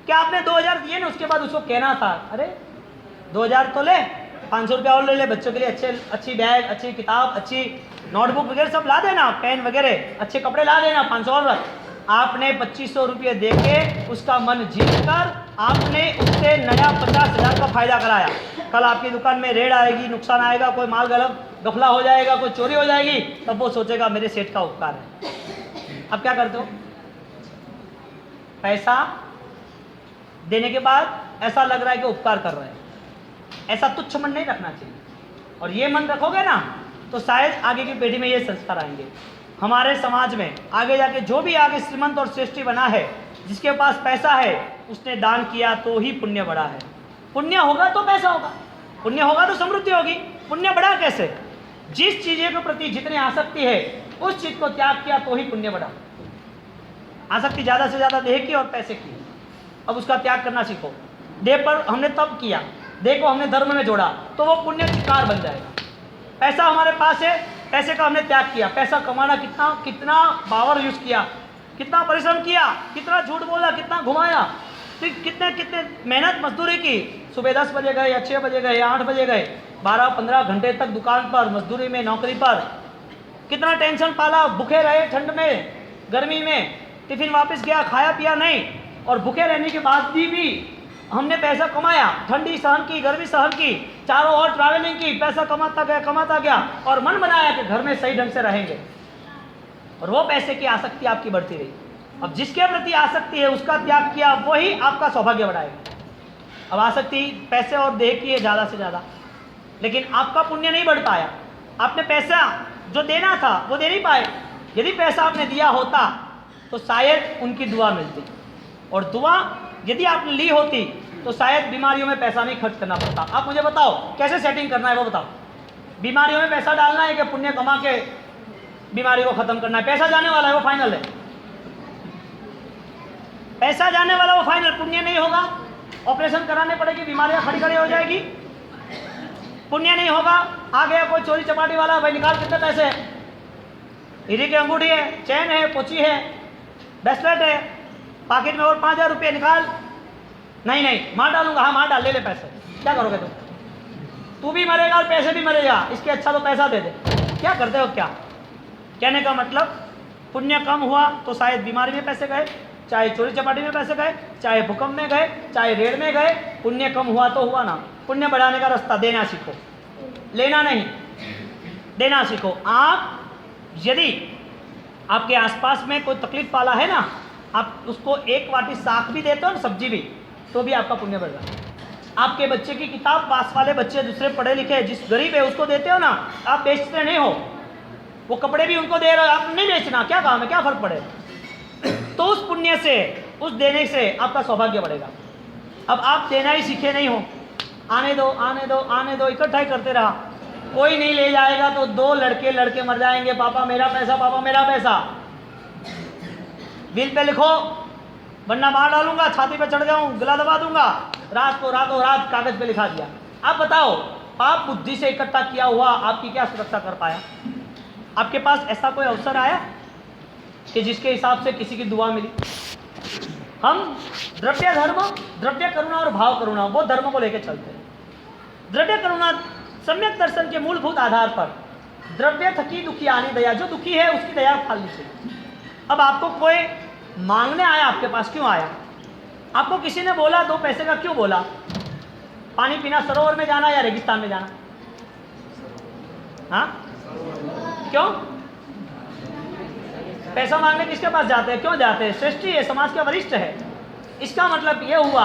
कि आपने 2000 दिए ना, उसके बाद उसको कहना था अरे 2000 तो ले, 500 रुपया और ले ले, बच्चों के लिए अच्छी बैग, अच्छी किताब, अच्छी नोटबुक वगैरह सब ला देना, पेन वगैरह, अच्छे कपड़े ला देना, 500 और रख। आपने 2500 रुपये दे के उसका मन जीत कर आपने उससे नया 50,000 का फायदा कराया। कल आपकी दुकान में रेड आएगी, नुकसान आएगा, कोई माल गफला हो जाएगा, कोई चोरी हो जाएगी, तब वो सोचेगा मेरे सेठ का उपकार है। अब क्या करते हो? पैसा देने के बाद ऐसा लग रहा है कि उपकार कर रहे हैं। ऐसा तुच्छ मन नहीं रखना चाहिए, और ये मन रखोगे ना तो शायद आगे की पीढ़ी में ये संस्कार आएंगे। हमारे समाज में आगे जाके जो भी आगे श्रीमंत और श्रेष्ठी बना है, जिसके पास पैसा है, उसने दान किया तो ही पुण्य बढ़ा है। पुण्य होगा तो पैसा होगा, पुण्य होगा तो समृद्धि होगी। पुण्य बढ़ा कैसे? जिस चीज़ के प्रति जितनी आसक्ति है उस चीज़ को त्याग किया तो ही पुण्य बढ़ा। आसक्ति ज़्यादा से ज़्यादा देह की और पैसे की, अब उसका त्याग करना सीखो। देह पर हमने तब किया, देह को हमने धर्म में जोड़ा तो वो पुण्य चिकार बन जाएगा। पैसा हमारे पास है, पैसे का हमने त्याग किया, पैसा कमाना कितना पावर यूज़ किया, कितना परिश्रम किया, कितना झूठ बोला, कितना घुमाया, फिर कितने मेहनत मजदूरी की। सुबह 10 बजे गए या 6 बजे गए या 8 बजे गए, 12-15 घंटे तक दुकान पर, मजदूरी में, नौकरी पर, कितना टेंशन पाला, भूखे रहे, ठंड में, गर्मी में, टिफिन वापस गया, खाया पिया नहीं, और भूखे रहने के बाद भी हमने पैसा कमाया, ठंडी सहन की, गर्मी सहन की, चारों ओर ट्रैवलिंग की, पैसा कमाता गया, और मन बनाया कि घर में सही ढंग से रहेंगे, और वो पैसे की आसक्ति आपकी बढ़ती रही। अब जिसके प्रति आसक्ति है उसका त्याग किया, वही आपका सौभाग्य बढ़ाएगा। अब आसक्ति पैसे और देह की है ज़्यादा से ज़्यादा, लेकिन आपका पुण्य नहीं बढ़ पाया। आपने पैसा जो देना था वो दे नहीं पाए। यदि पैसा आपने दिया होता तो शायद उनकी दुआ मिलती, और दुआ यदि आपने ली होती तो शायद बीमारियों में पैसा नहीं खर्च करना पड़ता। आप मुझे बताओ कैसे सेटिंग करना है वो बताओ। बीमारियों में पैसा डालना है कि पुण्य कमा के बीमारी को खत्म करना है? पैसा जाने वाला है, वो फाइनल है। पैसा जाने वाला वो फाइनल, पुण्य नहीं होगा, ऑपरेशन कराने पड़ेगी, बीमारियां खड़ी खड़ी हो जाएगी, पुण्य नहीं होगा। आ गया कोई चोरी चपाटी वाला, भाई निकाल कितने पैसे है, हीरे की अंगूठी है, चैन है, पोची है, ब्रेसलेट है, पॉकेट में और 5000 रुपये निकाल, नहीं मार डालूंगा, हाँ मार डाल, ले ले पैसे। क्या करोगे तुम? तू भी मरेगा और पैसे भी मरेगा, इसके अच्छा तो पैसा दे दे। क्या करते हो? क्या कहने का मतलब, पुण्य कम हुआ तो शायद बीमारी में पैसे गए, चाहे चोरी चपाटी में पैसे गए, चाहे भूकंप में गए, चाहे रेड में गए। पुण्य कम हुआ तो हुआ ना। पुण्य बढ़ाने का रास्ता, देना सीखो, लेना नहीं, देना सीखो। आप यदि आपके आसपास में कोई तकलीफ वाला है ना, आप उसको एक वाटी साग भी देते हो ना, सब्जी भी, तो भी आपका पुण्य बढ़ रहा है। आपके बच्चे की किताब पास वाले बच्चे दूसरे पढ़े लिखे जिस गरीब है उसको देते हो ना, आप बेचते नहीं हो, वो कपड़े भी उनको दे रहे हो, आप नहीं बेचना, क्या काम है, क्या फर्क पड़ेगा। तो उस पुण्य से, उस देने से आपका सौभाग्य बढ़ेगा। अब आप देना ही सीखे नहीं हो, आने दो आने दो आने दो, इकट्ठा ही करते रहा, कोई नहीं ले जाएगा तो 2 लड़के मर जाएंगे, पापा मेरा पैसा, पापा मेरा पैसा। बिल पे लिखो वरना मार डालूंगा, छाती पे चढ़ जाऊं, गला दबा दूंगा। रात को रातों रात कागज पे लिखा दिया। आप बताओ, पाप बुद्धि से इकट्ठा किया हुआ आपकी क्या सुरक्षा कर पाया? आपके पास ऐसा कोई अवसर आया कि जिसके हिसाब से किसी की दुआ मिली? हम द्रव्य धर्म, द्रव्य करुणा और भाव करुणा, वो धर्म को लेकर चलते हैं। द्रव्य करुणा सम्यक दर्शन के मूलभूत आधार पर, द्रव्य थकी दुखी आनी दया, जो दुखी है उसकी दया फालनी चाहिए। अब आपको कोई मांगने आया, आपके पास क्यों आया? आपको किसी ने बोला 2 पैसे का, क्यों बोला? पानी पीना सरोवर में जाना या रेगिस्तान में जाना? हाँ, क्यों? पैसा मांगने किसके पास जाते हैं, क्यों जाते हैं? श्रेष्ठी है, समाज के वरिष्ठ है। इसका मतलब यह हुआ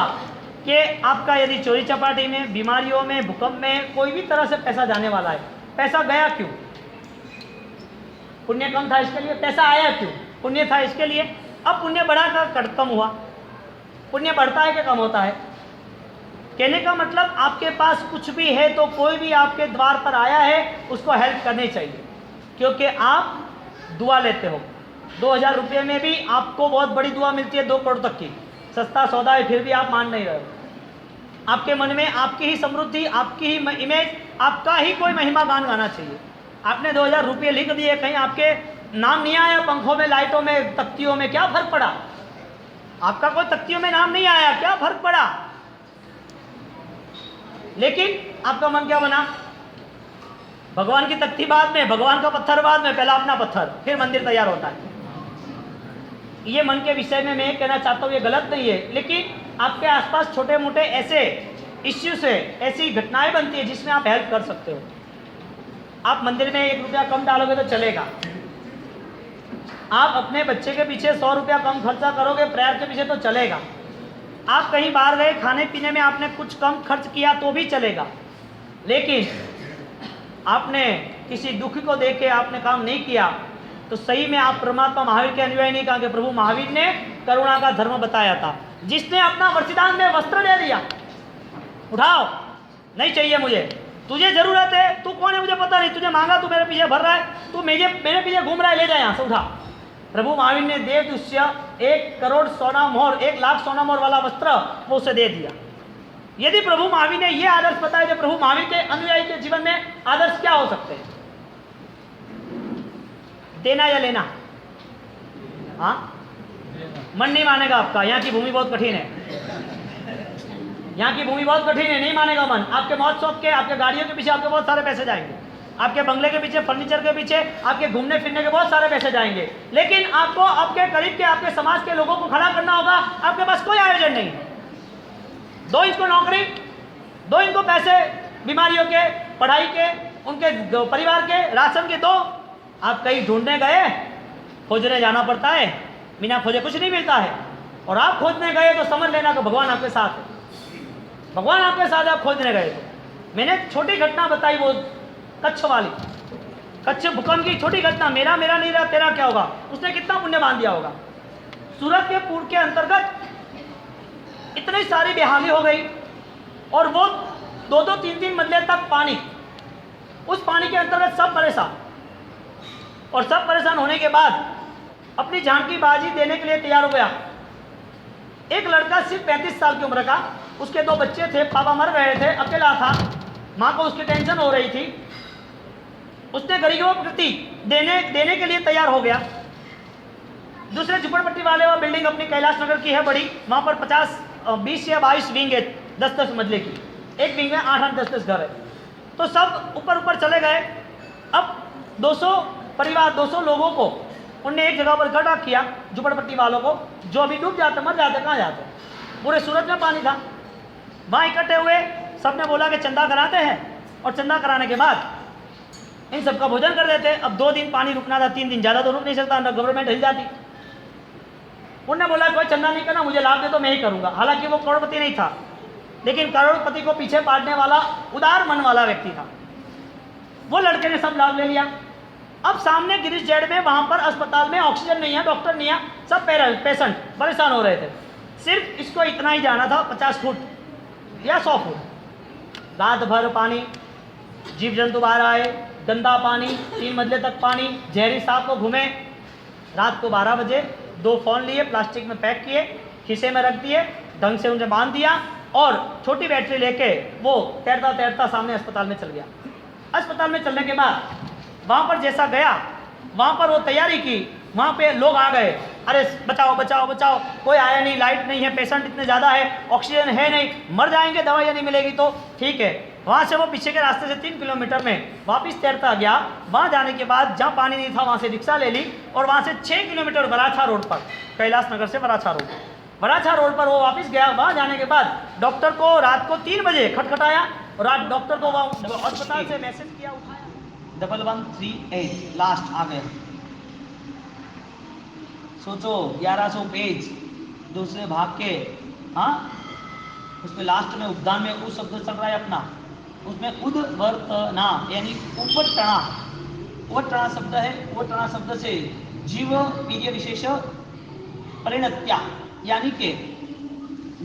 कि आपका यदि चोरी चपाटी में, बीमारियों में, भूकंप में, कोई भी तरह से पैसा जाने वाला है, पैसा गया क्यों? पुण्य कम था इसके लिए। पैसा आया क्यों? पुण्य था इसके लिए। अब पुण्य बढ़ा कर कम हुआ। पुण्य बढ़ता है कि कम होता है? कहने का मतलब आपके पास कुछ भी है तो कोई भी आपके द्वार पर आया है उसको हेल्प करनी चाहिए, क्योंकि आप दुआ लेते हो। 2000 रुपये में भी आपको बहुत बड़ी दुआ मिलती है, 2 करोड़ तक की। सस्ता सौदा है, फिर भी आप मान नहीं रहे हो। आपके मन में आपकी ही समृद्धि, आपकी ही इमेज, आपका ही कोई महिमा गान गाना चाहिए। आपने 2000 रुपये लिख दिए, कहीं आपके नाम नहीं आया पंखों में, लाइटों में, तख्तियों में, क्या फर्क पड़ा? आपका कोई तख्तियों में नाम नहीं आया, क्या फर्क पड़ा? लेकिन आपका मन क्या बना? भगवान की तख्ती बाद में, भगवान का पत्थर बाद में, पहला अपना पत्थर, फिर मंदिर तैयार होता है। ये मन के विषय में मैं कहना चाहता हूँ, ये गलत नहीं है, लेकिन आपके आसपास छोटे मोटे ऐसे इश्यूज है, ऐसी घटनाएं बनती है जिसमें आप हेल्प कर सकते हो। आप मंदिर में 1 रुपया कम डालोगे तो चलेगा। आप अपने बच्चे के पीछे 100 रुपया कम खर्चा करोगे प्रेयर के पीछे तो चलेगा। आप कहीं बाहर गए, खाने पीने में आपने कुछ कम खर्च किया तो भी चलेगा। लेकिन आपने किसी दुखी को देख के आपने काम नहीं किया तो सही में आप परमात्मा महावीर के अनुयायी नहीं। कहा कि प्रभु महावीर ने करुणा का धर्म बताया था। जिसने अपना वरदान में वस्त्र दे दिया, उठाओ, नहीं चाहिए मुझे, तुझे जरूरत है, तू कौन है मुझे पता नहीं, तुझे मांगा, तू मेरे पीछे भर रहा है, तू मेरे पीछे घूम रहा है, ले जा यहाँ से, उठा। प्रभु महावीर ने देवदुष्य 1 करोड़ सोना मोहर, 1 लाख सोना मोहर वाला वस्त्र वो उसे दे दिया। यदि प्रभु महावीर ने ये आदर्श बताया, तो प्रभु महावीर के अनुयायी के जीवन में आदर्श क्या हो सकते हैं? देना या लेना? हाँ, मन नहीं मानेगा आपका। यहाँ की भूमि बहुत कठिन है, यहाँ की भूमि बहुत कठिन है, नहीं मानेगा मन। आपके महोत्सव के, आपके गाड़ियों के पीछे आपके बहुत सारे पैसे जाएंगे, आपके बंगले के पीछे, फर्नीचर के पीछे, आपके घूमने फिरने के बहुत सारे पैसे जाएंगे। लेकिन आपको आपके करीब के, आपके समाज के लोगों को खड़ा करना होगा। आपके पास कोई आयोजन नहीं है। दो इनको नौकरी, दो इनको पैसे, बीमारियों के, पढ़ाई के, उनके परिवार के, राशन के दो। आप कहीं ढूंढने गए, खोजने जाना पड़ता है, बिना खोजे कुछ नहीं मिलता है। और आप खोजने गए तो समझ लेना कि भगवान आपके साथ है। भगवान आपके साथ है, आप खोजने गए तो। मैंने छोटी घटना बताई, वो कच्छ वाली, कच्छ भूकंप की छोटी घटना। मेरा नहीं रहा, तेरा क्या होगा? उसने कितना पुण्य बांध दिया होगा। सूरत के पुर के अंतर्गत इतनी सारी बेहाली हो गई और वो 2-2, 3-3 मंजिल तक पानी। उस पानी के अंतर्गत सब परेशान, और सब परेशान होने के बाद अपनी जान की बाजी देने के लिए तैयार हो गया। एक लड़का सिर्फ 35 साल की उम्र का, उसके 2 बच्चे थे, पापा मर गए थे, अकेला था, माँ को उसकी टेंशन हो रही थी। उसने गरीबों के प्रति देने के लिए तैयार हो गया। दूसरे झुपड़पट्टी वाले, वो बिल्डिंग अपनी कैलाश नगर की है बड़ी, वहाँ पर 20 या 22 विंग है, 10-10 मंजिले की। एक विंग में 8-8, 10-10 घर है। तो सब ऊपर चले गए। अब 200 परिवार, 200 लोगों को उनने एक जगह पर इकट्ठा किया, झुपड़पट्टी वालों को, जो अभी डूब जाते, मर जाते, कहाँ जाते, पूरे सूरत में पानी था। वहाँ इकट्ठे हुए, सबने बोला कि चंदा कराते हैं, और चंदा कराने के बाद इन सबका भोजन कर देते। अब 2 दिन पानी रुकना था, 3 दिन, ज़्यादा तो रुक नहीं सकता, न गवर्नमेंट हिल जाती। उनने बोला कोई चंदा नहीं करना, मुझे लाभ दे तो मैं ही करूंगा। हालांकि वो करोड़पति नहीं था, लेकिन करोड़पति को पीछे पाड़ने वाला उदार मन वाला व्यक्ति था। वो लड़के ने सब लाभ ले लिया। अब सामने गिरीश जेड में वहां पर अस्पताल में ऑक्सीजन नहीं है, डॉक्टर नहीं है, सब पेशेंट परेशान हो रहे थे। सिर्फ इसको इतना ही जाना था 50 फुट या 100 फुट। रात भर पानी, जीव जंतु बाहर आए, गंदा पानी, 3 मंजिले तक पानी, जहरी सांप को घूमे। रात को 12 बजे 2 फोन लिए, प्लास्टिक में पैक किए, खीसे में रख दिए, ढंग से उन्हें बांध दिया और छोटी बैटरी लेके वो तैरता तैरता सामने अस्पताल में चल गया। अस्पताल में चलने के बाद वहाँ पर जैसा गया, वहाँ पर वो तैयारी की, वहाँ पे लोग आ गए, अरे बचाओ बचाओ बचाओ, कोई आया नहीं, लाइट नहीं है, पेशेंट इतने ज़्यादा है, ऑक्सीजन है नहीं, मर जाएंगे, दवाइयाँ नहीं मिलेगी तो ठीक है। वहाँ से वो पीछे के रास्ते से 3 किलोमीटर में वापस तैरता गया। वहाँ जाने के बाद जहाँ पानी नहीं था वहाँ से रिक्शा ले ली और वहाँ से 6 किलोमीटर वराछा रोड पर, कैलाश नगर से वराछा रोड पर वो वापस गया। वहाँ जाने के बाद डॉक्टर को रात को 3 बजे खटखटाया और रात डॉक्टर को वहाँ अस्पताल से मैसेज किया, उठाया। 1138 लास्ट आ गए। सोचो 1100 पेज दूसरे भाग के, हाँ, उसमें लास्ट में उपदान में उस शब्द चल रहा है अपना, उसमें उद्वर्तना यानी ऊपर टना, वो टना शब्द है। वो टना शब्द से जीव वीर्य विशेष परिणत्या, यानी कि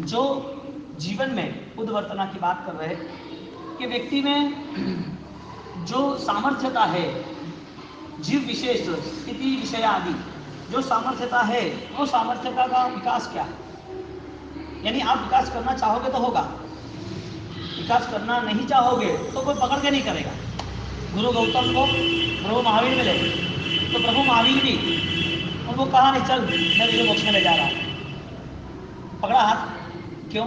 जो जीवन में उद्वर्तना की बात कर रहे हैं कि व्यक्ति में जो सामर्थ्यता है, जीव विशेष स्थिति विषय आदि जो सामर्थ्यता है, वो सामर्थ्यता का विकास क्या है। यानी आप विकास करना चाहोगे तो होगा, विकास करना नहीं चाहोगे तो कोई पकड़ के नहीं करेगा। गुरु गौतम को प्रभु महावीर मिले तो प्रभु महावीर भी उनको कहा नहीं चल मैं तुझे मोक्ष में ले जा रहा हूँ, पकड़ा हाथ। क्यों?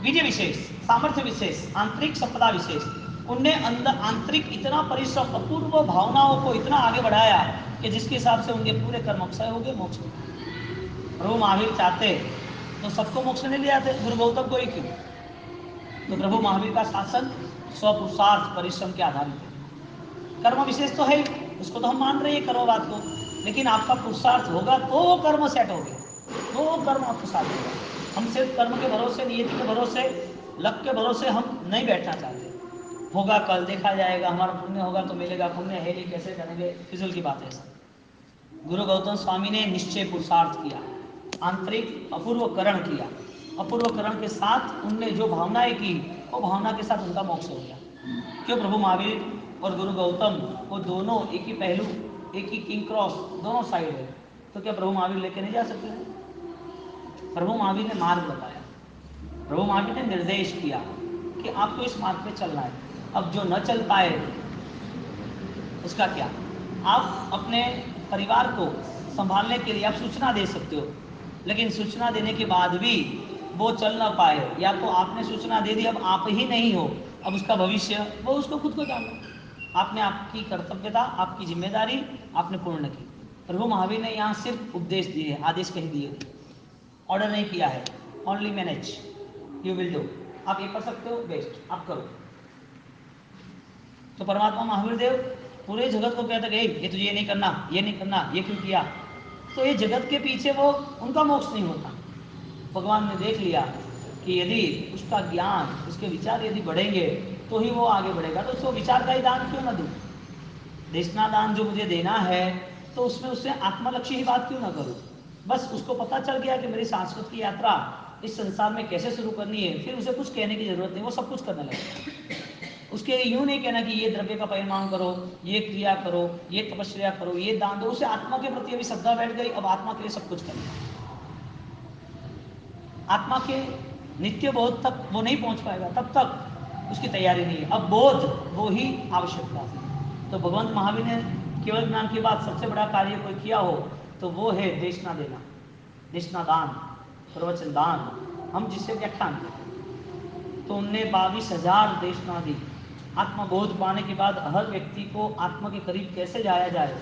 विजय विशेष, सामर्थ्य विशेष, आंतरिक संपदा विशेष, उनने अंदर आंतरिक इतना परिश्रम, अपूर्व भावनाओं को इतना आगे बढ़ाया कि जिसके हिसाब से उनके पूरे कर्म अक्षय हो गए, मोक्ष। प्रभु महावीर चाहते तो सबको मोक्ष नहीं ले आते, गुरु गौतम को ही क्यों? तो प्रभु महावीर का शासन स्वपुरुषार्थ परिश्रम के आधारित है। कर्म विशेष तो है, उसको तो हम मान रहे हैं कर्मवाद को, लेकिन आपका पुरुषार्थ होगा तो कर्म सेट हो गया, तो कर्म आपके साथ होगा। हम सिर्फ कर्म के भरोसे, नियति के भरोसे, लक के भरोसे हम नहीं बैठना चाहते। होगा कल देखा जाएगा, हमारा पुण्य होगा तो मिलेगा, पुण्य है नहीं कैसे करेंगे, फिजूल की बात है सब। गुरु गौतम स्वामी ने निश्चय पुरुषार्थ किया, आंतरिक अपूर्वकरण किया, अपूर्वकरण के साथ उनने जो भावनाएं की वो भावना के साथ उनका मोक्ष हो गया। क्यों? प्रभु महावीर और गुरु गौतम वो दोनों एक ही पहलू, एक ही किंग क्रॉस, दोनों साइड है, तो क्या प्रभु महावीर लेके नहीं जा सकते हैं? प्रभु महावीर ने मार्ग बताया, प्रभु महावीर ने निर्देश किया कि आपको इस मार्ग पे चलना है। अब जो न चल पाए उसका क्या? आप अपने परिवार को संभालने के लिए आप सूचना दे सकते हो, लेकिन सूचना देने के बाद भी वो चल ना पाए, या तो आपने सूचना दे दी, अब आप ही नहीं हो, अब उसका भविष्य वो उसको खुद को जानना। आपने आपकी कर्तव्यता, आपकी जिम्मेदारी आपने पूर्ण की। प्रभु महावीर ने यहाँ सिर्फ उपदेश दिए, आदेश कहीं दिए, ऑर्डर नहीं किया है। Only manage, you will do, आप ये कर सकते हो, बेस्ट आप करो। तो परमात्मा महावीर देव पूरे जगत को कहते गए ये तुझे ये नहीं करना, ये नहीं करना, ये क्यों किया? तो ये जगत के पीछे वो उनका मोक्ष नहीं होता। भगवान ने देख लिया कि यदि उसका ज्ञान, उसके विचार यदि बढ़ेंगे तो ही वो आगे बढ़ेगा, तो उसको विचार का ही दान क्यों ना दूं? देशना दान जो मुझे देना है तो उसमें उससे आत्मलक्ष्य ही बात क्यों ना करूं? बस उसको पता चल गया कि मेरी सांस्कृतिक की यात्रा इस संसार में कैसे शुरू करनी है, फिर उसे कुछ कहने की जरूरत नहीं, वो सब कुछ करने लगेगा। उसके यूं नहीं कहना कि ये द्रव्य का परिमाण करो, ये क्रिया करो, ये तपस्या करो, ये दान दो, उसे आत्मा के प्रति अभी श्रद्धा बैठ गई, अब आत्मा के लिए सब कुछ करना। आत्मा के नित्य बोध तक वो नहीं पहुंच पाएगा, तब तक उसकी तैयारी नहीं है। अब बोध वो ही आवश्यकता है। तो भगवंत महावीर ने केवल ज्ञान के बाद सबसे बड़ा कार्य कोई किया हो तो वो है देशना देना, देशना दान, प्रवचन दान। हम जिससे व्याख्यान करते तो उनने 22,000 देशना दी। आत्मबोध पाने के बाद हर व्यक्ति को आत्मा के करीब कैसे जाया जाए,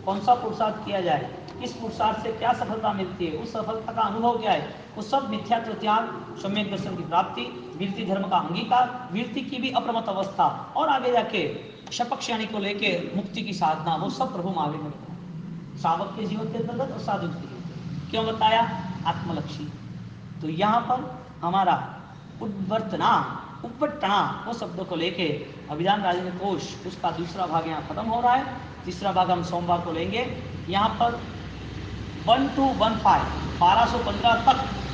कौन सा पुरुषार्थ किया जाए, किस पुरुषार्थ से क्या सफलता मिलती है, उस सफलता का अनुभव क्या है, वो सब मिथ्यात्व त्याग, सम्यक दर्शन की प्राप्ति, वीरति धर्म का अंगीकार, वीरति की भी अप्रमत्त अवस्था, और आगे जाके शपक्षाणी को लेके मुक्ति की साधना, वो सब प्रभु महावीर ने बताया। सावक के जीवन के अंतर्गत और साधु के जीवन। क्यों बताया? आत्मलक्षी। तो यहाँ पर हमारा उद्वर्तना उपट्टना वो शब्दों को लेके अभिधान राजनीति कोश उसका दूसरा भाग यहाँ खत्म हो रहा है। तीसरा भाग हम सोमवार को लेंगे। यहाँ पर 1 to 15 1215 तक